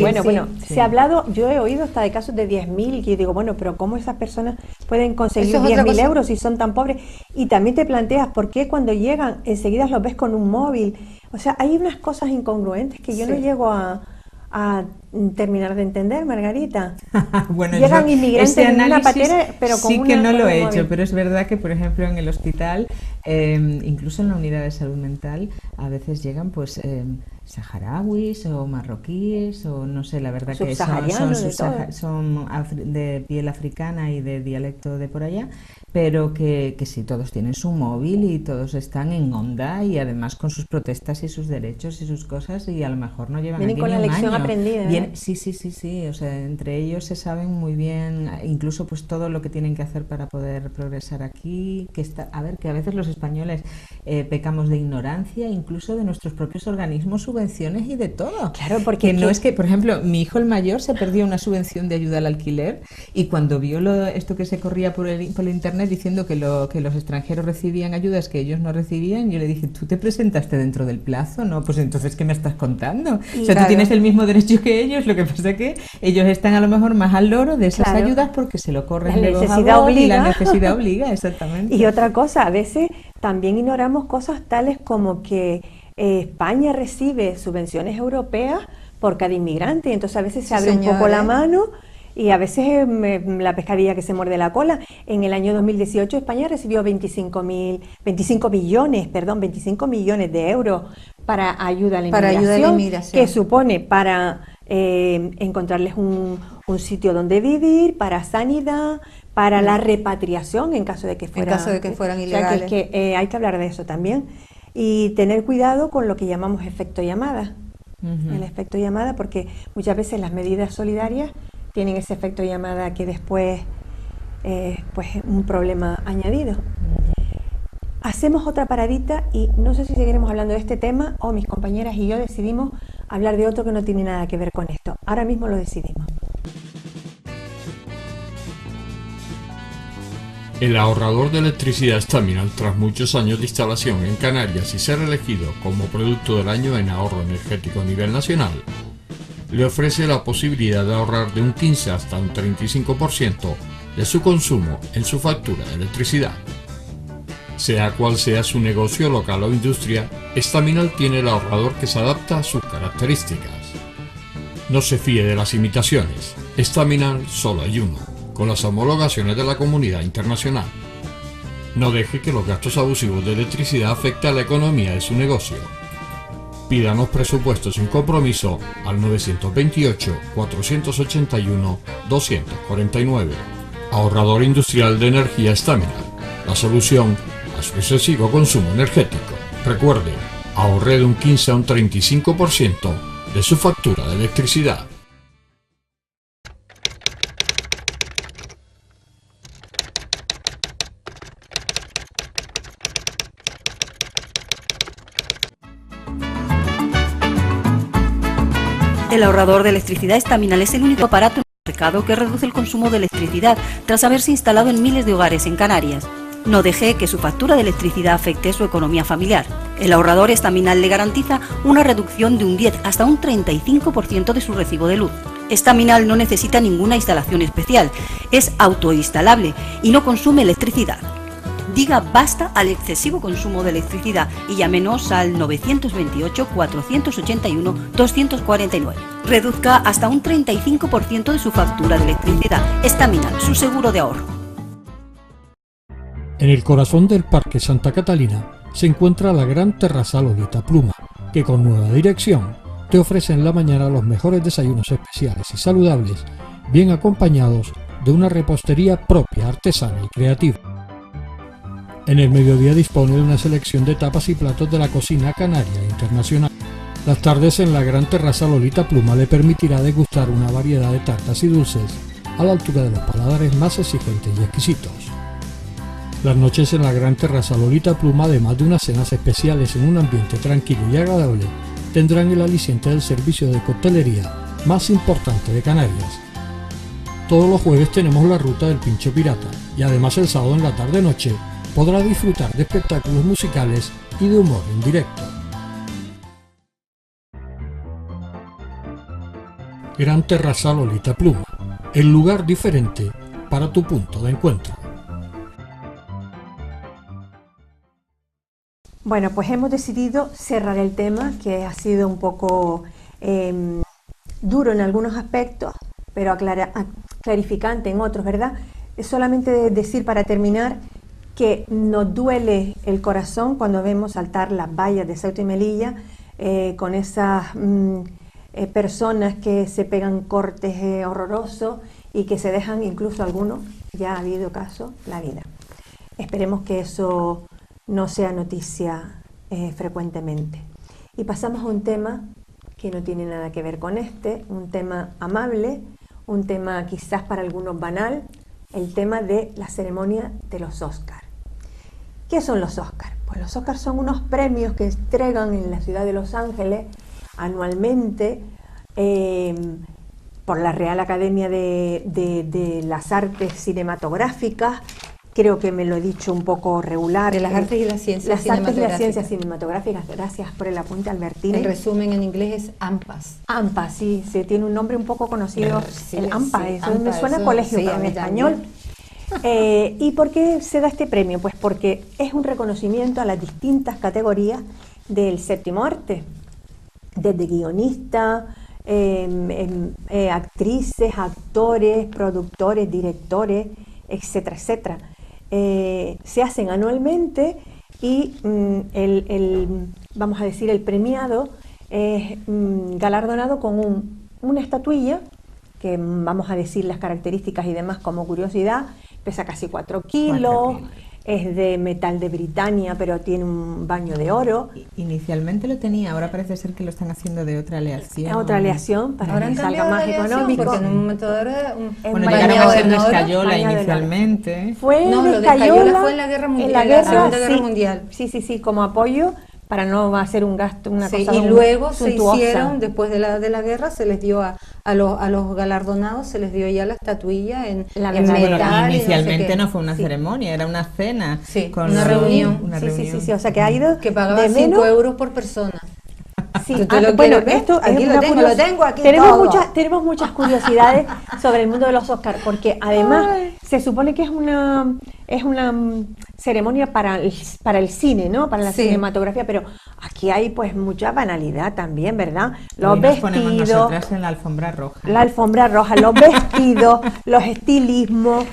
Bueno, se ha hablado, yo he oído hasta de casos de 10.000 y digo, bueno, pero ¿cómo esas personas pueden conseguir 10.000 euros si son tan pobres? Y también te planteas, ¿por qué cuando llegan enseguida los ves con un móvil? O sea, hay unas cosas incongruentes que yo no llego a terminar de entender, Margarita.
Bueno,
llegan inmigrantes en una patera, pero con
sí que no lo he
móvil.
hecho, pero es verdad que, por ejemplo, en el hospital, incluso en la unidad de salud mental, a veces llegan pues saharauis o marroquíes o no sé, la verdad que son de piel africana y de dialecto de por allá, pero que sí, todos tienen su móvil y todos están en onda y además con sus protestas y sus derechos y sus cosas, y a lo mejor no llevan
Vienen
aquí
con
ni
la
un
lección
año.
aprendida.
Sí, o sea, entre ellos se saben muy bien, incluso pues todo lo que tienen que hacer para poder progresar aquí, que a veces los españoles pecamos de ignorancia, incluso de nuestros propios organismos, subvenciones y de todo.
Claro, porque
no es que, por ejemplo, mi hijo el mayor se perdió una subvención de ayuda al alquiler y cuando vio esto que se corría por el internet diciendo que los extranjeros recibían ayudas que ellos no recibían, yo le dije, ¿tú te presentaste dentro del plazo? No, pues entonces, ¿qué me estás contando? O sea, tú tienes el mismo derecho que ellos, lo que pasa es que ellos están a lo mejor más al loro de esas ayudas porque se lo corren
la
luego
necesidad obliga.
Y la necesidad obliga, exactamente.
Y otra cosa, a veces también ignoramos cosas tales como que España recibe subvenciones europeas por cada inmigrante, entonces a veces se abre un poco la mano y a veces la pescadilla que se muerde la cola. En el año 2018 España recibió 25 millones de euros para ayuda a la inmigración, que supone para encontrarles un sitio donde vivir, para sanidad, para la repatriación en caso de que
fueran ilegales.
O sea, que hay que hablar de eso también y tener cuidado con lo que llamamos efecto llamada. El efecto llamada, porque muchas veces las medidas solidarias tienen ese efecto llamada que después pues un problema añadido. Hacemos otra paradita y no sé si seguiremos hablando de este tema o mis compañeras y yo decidimos hablar de otro que no tiene nada que ver con esto. Ahora mismo lo decidimos.
El ahorrador de electricidad Staminal, tras muchos años de instalación en Canarias y ser elegido como producto del año en ahorro energético a nivel nacional, le ofrece la posibilidad de ahorrar de un 15 hasta un 35% de su consumo en su factura de electricidad. Sea cual sea su negocio local o industria, Staminal tiene el ahorrador que se adapta a sus características. No se fíe de las imitaciones, Staminal solo hay uno, con las homologaciones de la comunidad internacional. No deje que los gastos abusivos de electricidad afecten a la economía de su negocio. Pídanos presupuestos sin compromiso al 928-481-249. Ahorrador industrial de energía Staminal, la solución a su excesivo consumo energético. Recuerde, ahorre de un 15 a un 35% de su factura de electricidad.
El ahorrador de electricidad Staminal es el único aparato en el mercado que reduce el consumo de electricidad tras haberse instalado en miles de hogares en Canarias. No deje que su factura de electricidad afecte su economía familiar. El ahorrador Staminal le garantiza una reducción de un 10 hasta un 35% de su recibo de luz. Staminal no necesita ninguna instalación especial, es autoinstalable y no consume electricidad. Diga basta al excesivo consumo de electricidad y llámenos al 928-481-249. Reduzca hasta un 35% de su factura de electricidad. Staminal, su seguro de ahorro.
En el corazón del Parque Santa Catalina se encuentra la gran terraza Lolita Pluma, que con nueva dirección te ofrece en la mañana los mejores desayunos especiales y saludables, bien acompañados de una repostería propia, artesana y creativa. En el mediodía dispone de una selección de tapas y platos de la cocina canaria e internacional. Las tardes en la gran terraza Lolita Pluma le permitirá degustar una variedad de tartas y dulces a la altura de los paladares más exigentes y exquisitos. Las noches en la gran terraza Lolita Pluma, además de unas cenas especiales en un ambiente tranquilo y agradable, tendrán el aliciente del servicio de coctelería más importante de Canarias. Todos los jueves tenemos la ruta del Pincho Pirata y además el sábado en la tarde-noche podrá disfrutar de espectáculos musicales y de humor en directo. Gran Terrasal Olita Pluma, el lugar diferente para tu punto de encuentro.
Bueno, pues hemos decidido cerrar el tema, que ha sido un poco duro en algunos aspectos, pero clarificante en otros, ¿verdad? Es solamente decir para terminar que nos duele el corazón cuando vemos saltar las vallas de Ceuta y Melilla con esas personas que se pegan cortes horrorosos y que se dejan, incluso algunos, ya ha habido casos, la vida. Esperemos que eso no sea noticia frecuentemente. Y pasamos a un tema que no tiene nada que ver con un tema amable, un tema quizás para algunos banal, el tema de la ceremonia de los Oscars. ¿Qué son los Oscars? Pues los Oscars son unos premios que entregan en la ciudad de Los Ángeles anualmente por la Real Academia de las Artes Cinematográficas. Creo que me lo he dicho un poco regular.
De las artes y las ciencias
cinematográficas. Las artes y las ciencias cinematográficas. Gracias por el apunte, Albertina.
El resumen en inglés es AMPAS.
AMPAS, sí, tiene un nombre un poco conocido.
Sí,
el AMPAS,
sí,
eso
AMPA,
me suena a
eso,
colegio,
sí,
pero
a
en
mí
español. ¿Y por qué se da este premio? Pues porque es un reconocimiento a las distintas categorías del séptimo arte, desde guionistas, actrices, actores, productores, directores, etcétera, etcétera. Se hacen anualmente y vamos a decir, el premiado es galardonado con una estatuilla, que vamos a decir las características y demás como curiosidad. Pesa casi 4 kilos, es de metal de Britania, pero tiene un baño de oro.
Inicialmente lo tenía, ahora parece ser que lo están haciendo de otra aleación.
Otra aleación, para que salga más económico.
Porque en un momento dado era
bueno, llegaron a ser de escayola inicialmente.
Lo de escayola fue en la Guerra Mundial, en la Segunda Guerra Mundial. Sí, como apoyo, para no hacer un gasto, una cosa
y luego se
suntuosa.
hicieron, después de la guerra, se les dio a los galardonados, se les dio ya la estatuilla en metal.
Bueno, inicialmente no fue una ceremonia, era una cena.
Sí,
con
una reunión.
Sí, o sea que ha ido
que pagaba 5 euros por persona.
Sí, bueno, esto
aquí lo tengo aquí
tenemos muchas curiosidades sobre el mundo de los Oscars, porque además se supone que es una ceremonia para el cine, ¿no? Para la cinematografía, pero aquí hay pues mucha banalidad también, ¿verdad? Los vestidos,
nosotras en la alfombra roja.
Los vestidos, los estilismos,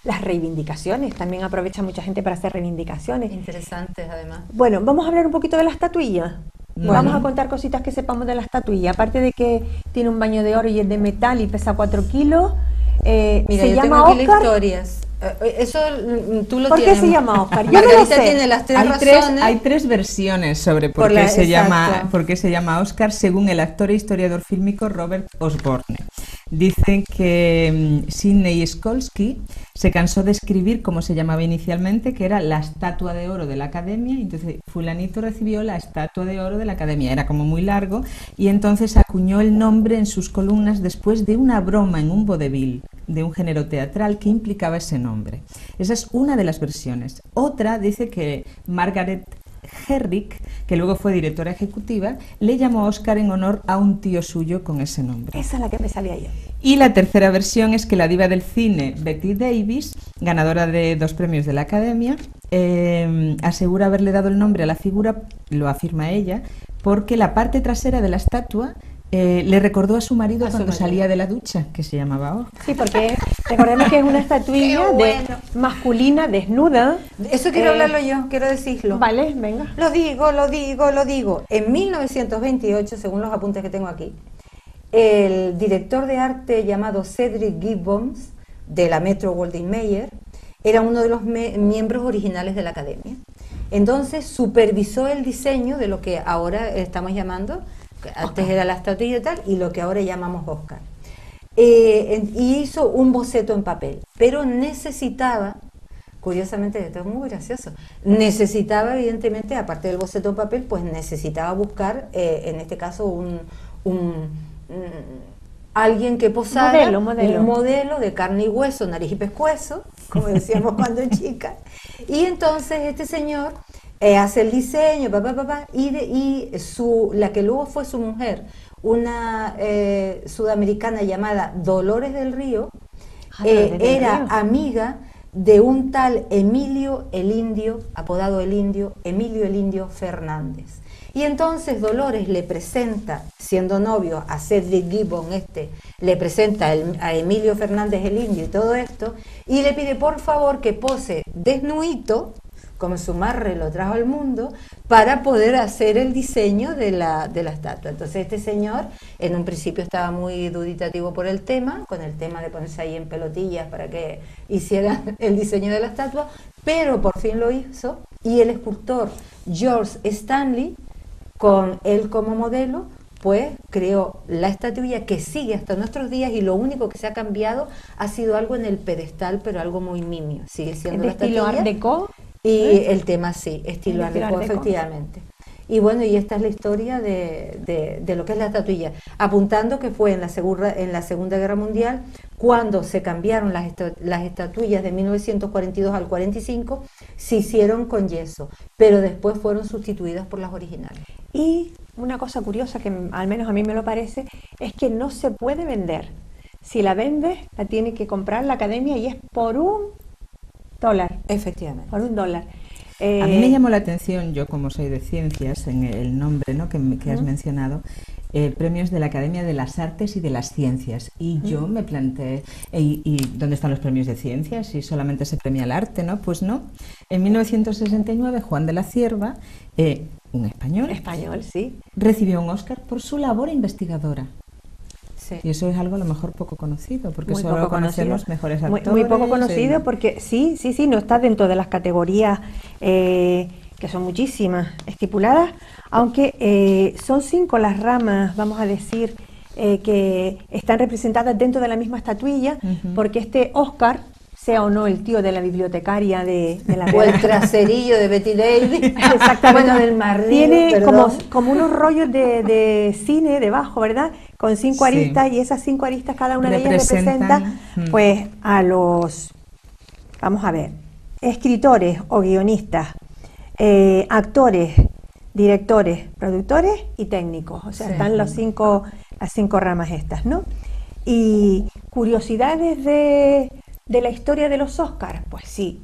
las reivindicaciones, también aprovecha mucha gente para hacer reivindicaciones.
Interesantes además.
Bueno, vamos a hablar un poquito de la estatuilla. Bueno. Vamos a contar cositas que sepamos de la estatuilla. Aparte de que tiene un baño de oro y es de metal y pesa 4 kilos,
mira,
se
yo
llama
tengo aquí
Oscar.
Historias. Eso tú lo
¿Por
tienes.
qué se llama Oscar? Yo
Margarita
no lo sé.
tiene las tres razones.
Hay tres versiones sobre por qué se llama Oscar, según el actor e historiador fílmico Robert Osborne. Dicen que Sidney Skolsky se cansó de escribir como se llamaba inicialmente, que era la estatua de oro de la Academia, y entonces fulanito recibió la estatua de oro de la Academia, era como muy largo, y entonces acuñó el nombre en sus columnas después de una broma en un vodevil de un género teatral que implicaba ese nombre. Esa es una de las versiones. Otra dice que Margaret Herrick, que luego fue directora ejecutiva, le llamó Oscar en honor a un tío suyo con ese nombre.
Esa es la que me sabía yo.
Y la tercera versión es que la diva del cine Bette Davis, ganadora de 2 premios de la Academia, asegura haberle dado el nombre a la figura, lo afirma ella, porque la parte trasera de la estatua le recordó a su marido cuando salía de la ducha, que se llamaba Oscar.
Sí, porque recordemos que es una estatuilla masculina, desnuda.
Eso quiero hablarlo yo, quiero decirlo.
Vale, venga.
Lo digo. En 1928, según los apuntes que tengo aquí, el director de arte llamado Cedric Gibbons, de la Metro-Goldwyn-Mayer, era uno de los miembros originales de la Academia. Entonces supervisó el diseño de lo que ahora estamos llamando, antes era la estatuilla y tal, y lo que ahora llamamos Oscar. Y hizo un boceto en papel, pero necesitaba, curiosamente, esto es muy gracioso, necesitaba evidentemente, aparte del boceto en papel, pues necesitaba buscar, en este caso, alguien que posara, un modelo de carne y hueso, nariz y pescuezo, como decíamos cuando chica. Y entonces este señor hace el diseño, y la que luego fue su mujer, una sudamericana llamada Dolores del Río, era amiga de un tal Emilio el Indio, apodado el Indio, Emilio el Indio Fernández. Y entonces Dolores le presenta, siendo novio a Cedric Gibbon, le presenta a Emilio Fernández el Indio y todo esto, y le pide por favor que pose desnudito, como su madre lo trajo al mundo, para poder hacer el diseño de la estatua. Entonces este señor en un principio estaba muy duditativo por el tema, con el tema de ponerse ahí en pelotillas para que hiciera el diseño de la estatua, pero por fin lo hizo, y el escultor George Stanley, con él como modelo, pues creó la estatuilla que sigue hasta nuestros días, y lo único que se ha cambiado ha sido algo en el pedestal, pero algo muy nimio. Sigue siendo la estatuilla.
¿Estilo Art Deco?
Y el tema sí, estilo Art Deco, efectivamente. Y bueno, y esta es la historia de lo que es la estatuilla. Apuntando que fue en la Segunda Guerra Mundial, cuando se cambiaron las estatuillas de 1942 al 45, se hicieron con yeso, pero después fueron sustituidas por las originales.
Y una cosa curiosa, que al menos a mí me lo parece, es que no se puede vender. Si la vendes, la tiene que comprar la academia, y es por $1.
Efectivamente.
Por $1.
A mí me llamó la atención, yo como soy de ciencias, en el nombre, ¿no?, que has mencionado, premios de la Academia de las Artes y de las Ciencias. Y yo me planteé, ¿y dónde están los premios de ciencias? Si solamente se premia el arte, ¿no? Pues no. En 1969, Juan de la Cierva, un español,
sí,
recibió un Oscar por su labor investigadora.
Sí.
Y eso es algo a lo mejor poco conocido, porque
muy
solo
poco
conocen
conocido.
los mejores actores.
Muy poco conocido, porque sí, no está dentro de las categorías que son muchísimas estipuladas, aunque son 5 las ramas, vamos a decir, que están representadas dentro de la misma estatuilla, porque este Oscar, sea o no el tío de la bibliotecaria de la
o el traserillo de Betty Davis,
exactamente,
bueno, del marido,
tiene como unos rollos de cine debajo, ¿verdad? Con 5 aristas, y esas 5 aristas, cada una de ellas representa pues a los, vamos a ver, escritores o guionistas, actores, directores, productores y técnicos. O sea, están las 5 ramas estas, ¿no? Y curiosidades de la historia de los Oscars, pues sí.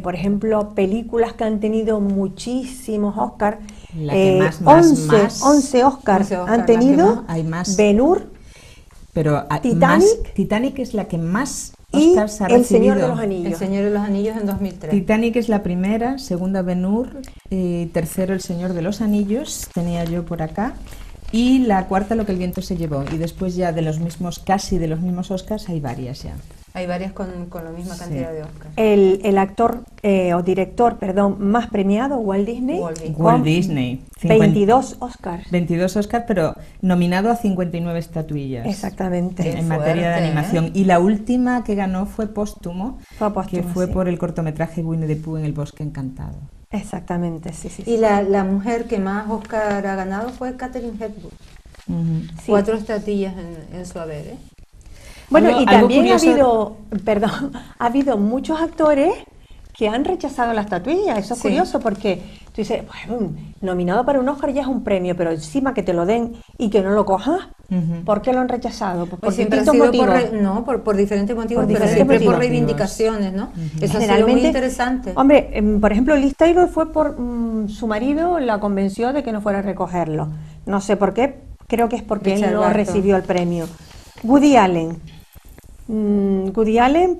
Por ejemplo, películas que han tenido muchísimos Oscars. 11 Oscars han tenido.
Hay más.
Ben-Hur,
pero
Titanic.
Titanic es la que más Oscars ha recibido.
El Señor de los Anillos.
El Señor de los Anillos en 2003.
Titanic es la primera, segunda Ben-Hur, tercero El Señor de los Anillos, tenía yo por acá. Y la cuarta, Lo que el viento se llevó. Y después ya casi de los mismos Oscars, hay varias ya.
Hay varias con la misma cantidad de Oscars.
El actor o director, más premiado, Walt Disney.
Walt Disney.
22 Oscars.
22 Oscars, pero nominado a 59 estatuillas.
Exactamente.
En materia de animación. Y la última que ganó fue póstumo, que fue
sí,
por el cortometraje Winnie the Pooh en el Bosque Encantado.
Exactamente, sí.
Y la mujer que más Oscar ha ganado fue Katharine Hepburn. 4 estatuillas en su haber, ¿eh?
Bueno, y también ha habido muchos actores que han rechazado la estatuilla. Eso es curioso, porque tú dices, bueno, nominado para un Oscar ya es un premio, pero encima que te lo den y que no lo cojas, ¿por qué lo han rechazado? Por distintos motivos.
Por diferentes motivos, pero siempre por reivindicaciones, ¿no? Eso ha sido muy interesante.
Hombre, por ejemplo, Liz Taylor fue por su marido, la convenció de que no fuera a recogerlo. No sé por qué, creo que es porque él no recibió el premio. Woody Allen,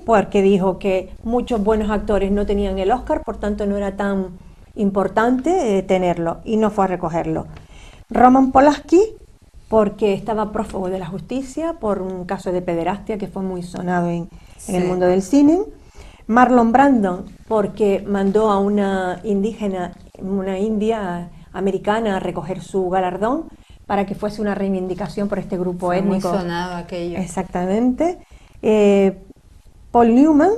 porque dijo que muchos buenos actores no tenían el Oscar, por tanto no era tan importante tenerlo, y no fue a recogerlo. Roman Polanski, porque estaba prófugo de la justicia por un caso de pederastia que fue muy sonado en el mundo del cine. Marlon Brando, porque mandó a una india americana a recoger su galardón para que fuese una reivindicación por este grupo étnico.
Muy sonado aquello.
Exactamente. Paul Newman,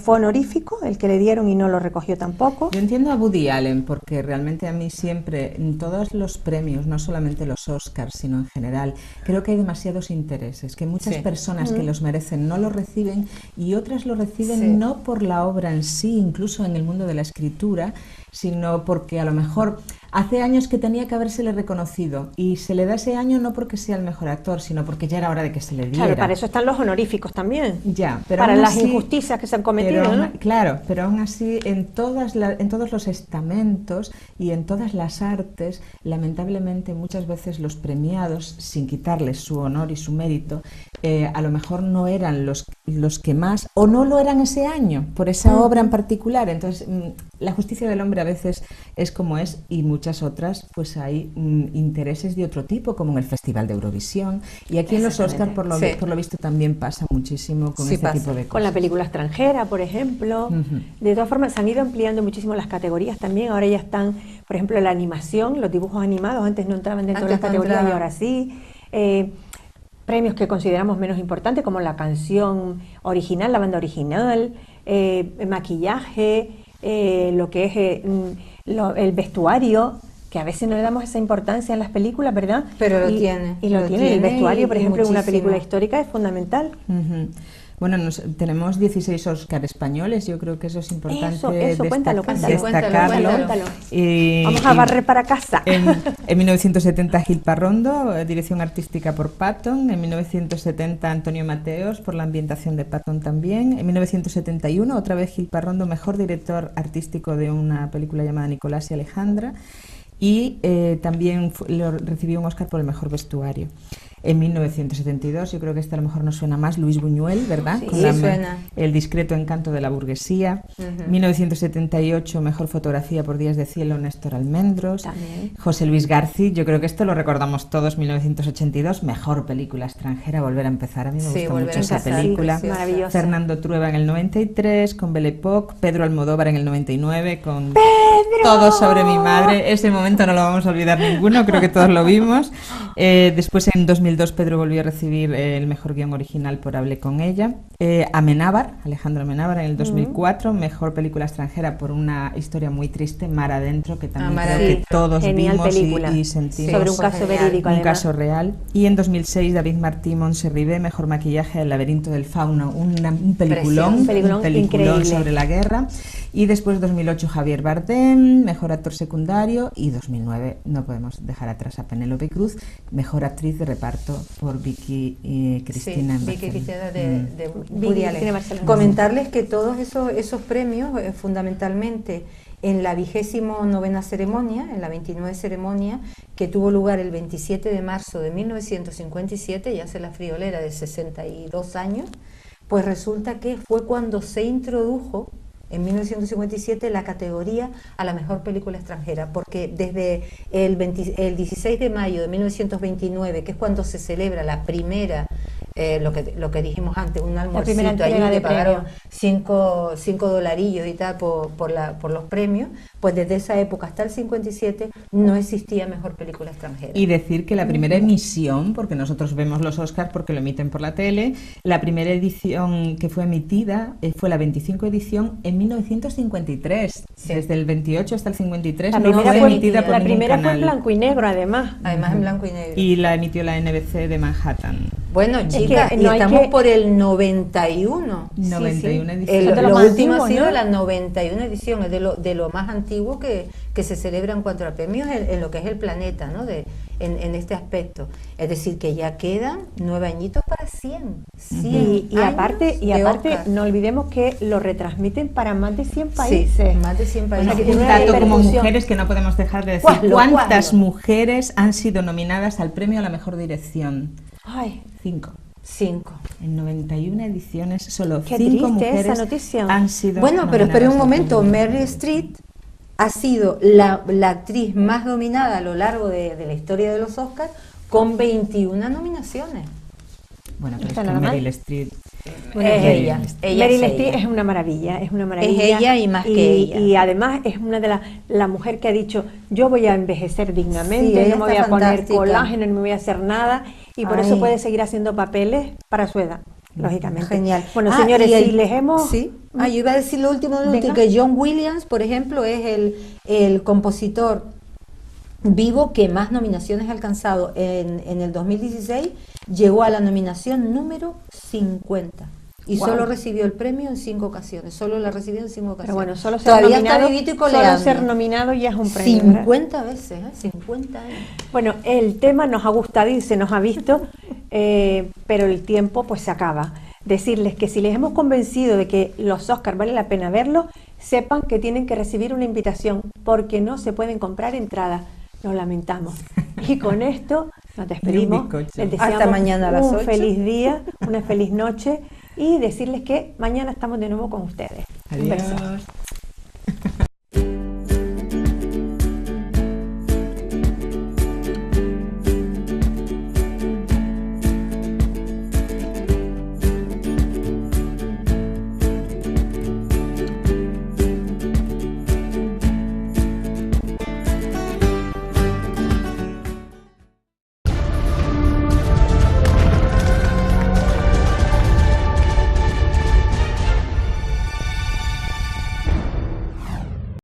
fue honorífico el que le dieron y no lo recogió tampoco.
Yo entiendo a Woody Allen porque realmente a mí siempre, en todos los premios, no solamente los Oscars, sino en general, creo que hay demasiados intereses, que muchas personas que los merecen no los reciben y otras lo reciben no por la obra en sí, incluso en el mundo de la escritura, sino porque a lo mejor hace años que tenía que habérsele reconocido y se le da ese año no porque sea el mejor actor, sino porque ya era hora de que se le diera.
Claro, para eso están los honoríficos también.
Ya, pero
para las
así,
injusticias que se han cometido, ¿no?
Claro, pero aún así en todos los estamentos y en todas las artes, lamentablemente muchas veces los premiados, sin quitarles su honor y su mérito, a lo mejor no eran los que más, o no lo eran ese año, por esa obra en particular. Entonces, la justicia del hombre a veces es como es, y muchas otras, pues hay intereses de otro tipo, como en el Festival de Eurovisión, y aquí en los Oscars, por lo visto, también pasa muchísimo con este tipo de cosas.
Con la película extranjera, por ejemplo. De todas formas, se han ido ampliando muchísimo las categorías también. Ahora ya están, por ejemplo, la animación, los dibujos animados, antes no entraban dentro de las categorías y ahora sí. Premios que consideramos menos importantes, como la canción original, la banda original, maquillaje, lo que es el vestuario, que a veces no le damos esa importancia en las películas, ¿verdad?
Pero lo tiene.
Y lo tiene. El vestuario, por ejemplo, en una película histórica es fundamental.
Bueno, tenemos 16 Oscar españoles, yo creo que eso es importante
eso, cuéntalo.
destacarlo.
Vamos a barrer para casa.
En 1970 Gil Parrondo, dirección artística por Patton. En 1970 Antonio Mateos, por la ambientación de Patton también. En 1971 otra vez Gil Parrondo, mejor director artístico de una película llamada Nicolás y Alejandra. Y también recibió un Oscar por el mejor vestuario. En 1972, yo creo que este a lo mejor nos suena más, Luis Buñuel, ¿verdad?
Sí, suena.
El discreto encanto de la burguesía. 1978, mejor fotografía por Días de cielo, Néstor Almendros.
También.
José Luis García, yo creo que esto lo recordamos todos, 1982, mejor película extranjera, Volver a empezar. A mí me gusta mucho esa película.
Sí, maravillosa.
Fernando Trueba en el 93, con Belle Époque. Pedro Almodóvar en el 99, con
¡Pedro!
Todo sobre mi madre. Ese momento no lo vamos a olvidar ninguno, creo que todos lo vimos. Después, en 2002, Pedro volvió a recibir el mejor guión original por Hablé con ella. Alejandro Amenábar en el 2004, mejor película extranjera por una historia muy triste, Mar Adentro, que también creo que todos vimos y sentimos.
Sobre un caso verídico,
un caso real. Y en 2006, David Martí Montserribé, mejor maquillaje, El laberinto del fauno, un peliculón
increíble
sobre la guerra. Y después 2008, Javier Bardem, mejor actor secundario. Y 2009, no podemos dejar atrás a Penélope Cruz, mejor actriz de reparto por Vicky Cristina en
Vicky Cristina de
Woody Allen.
Comentarles que todos esos premios, fundamentalmente en la 29ª ceremonia, en la 29 ceremonia, que tuvo lugar el 27 de marzo de 1957, ya hace la friolera de 62 años, pues resulta que fue cuando se introdujo en 1957 la categoría a la mejor película extranjera, porque desde el 16 de mayo de 1929, que es cuando se celebra la primera, lo que dijimos antes, un almuercito, allí le pagaron $5 y tal por los premios, pues desde esa época hasta el 57 no existía mejor película extranjera.
Y decir que la primera emisión, porque nosotros vemos los Oscars porque lo emiten por la tele, la primera edición que fue emitida fue la 25 edición en 1953, desde el 28 hasta el 53
la
no fue emitida por ningún
primera
canal.
fue en blanco y negro, además
en blanco y negro.
Y la emitió la NBC de Manhattan.
Bueno, chicas, y estamos por el 91.
91 edición.
Lo último ha sido la 91 edición, es de lo más antiguo que se celebra en cuanto a premios en lo que es el planeta, ¿no? En este aspecto. Es decir, que ya quedan 9 añitos para 100.
Y aparte no olvidemos que lo retransmiten para más de 100 países.
Sí, más de 100 países.
Bueno, un dato como mujeres que no podemos dejar de decir. ¿Cuántas mujeres han sido nominadas al premio a la mejor dirección? 5. En 91 ediciones, solo 5 mujeres han sido
Bueno, pero espera un momento, Meryl Streep ha sido la actriz más nominada a lo largo de la historia de los Oscars con 21 nominaciones.
Bueno, pero es que Meryl Streep...
Meryl Streep es una maravilla, Es
ella y más que ella.
Y además es una de la mujer que ha dicho, yo voy a envejecer dignamente, no me voy a poner colágeno, no me voy a hacer nada, y por eso puede seguir haciendo papeles para su edad, lógicamente.
Genial.
Bueno, señores, si les hemos
yo iba a decir lo último, que John Williams, por ejemplo, es el compositor vivo que más nominaciones ha alcanzado. En el 2016 llegó a la nominación número 50. Y solo recibió el premio en 5 ocasiones, solo la recibió en 5 ocasiones.
Pero bueno, solo ser
todavía
nominado,
está vivito y coleando.
Solo ser nominado ya es un premio.
50 veces, 50 años.
Bueno, el tema nos ha gustado y se nos ha visto, pero el tiempo pues se acaba. Decirles que si les hemos convencido de que los Oscars vale la pena verlos, sepan que tienen que recibir una invitación, porque no se pueden comprar entradas. Lo lamentamos. Y con esto nos despedimos. Les deseamos
hasta mañana a las 8.
Un feliz día, una feliz noche y decirles que mañana estamos de nuevo con ustedes.
Adiós.
Un beso.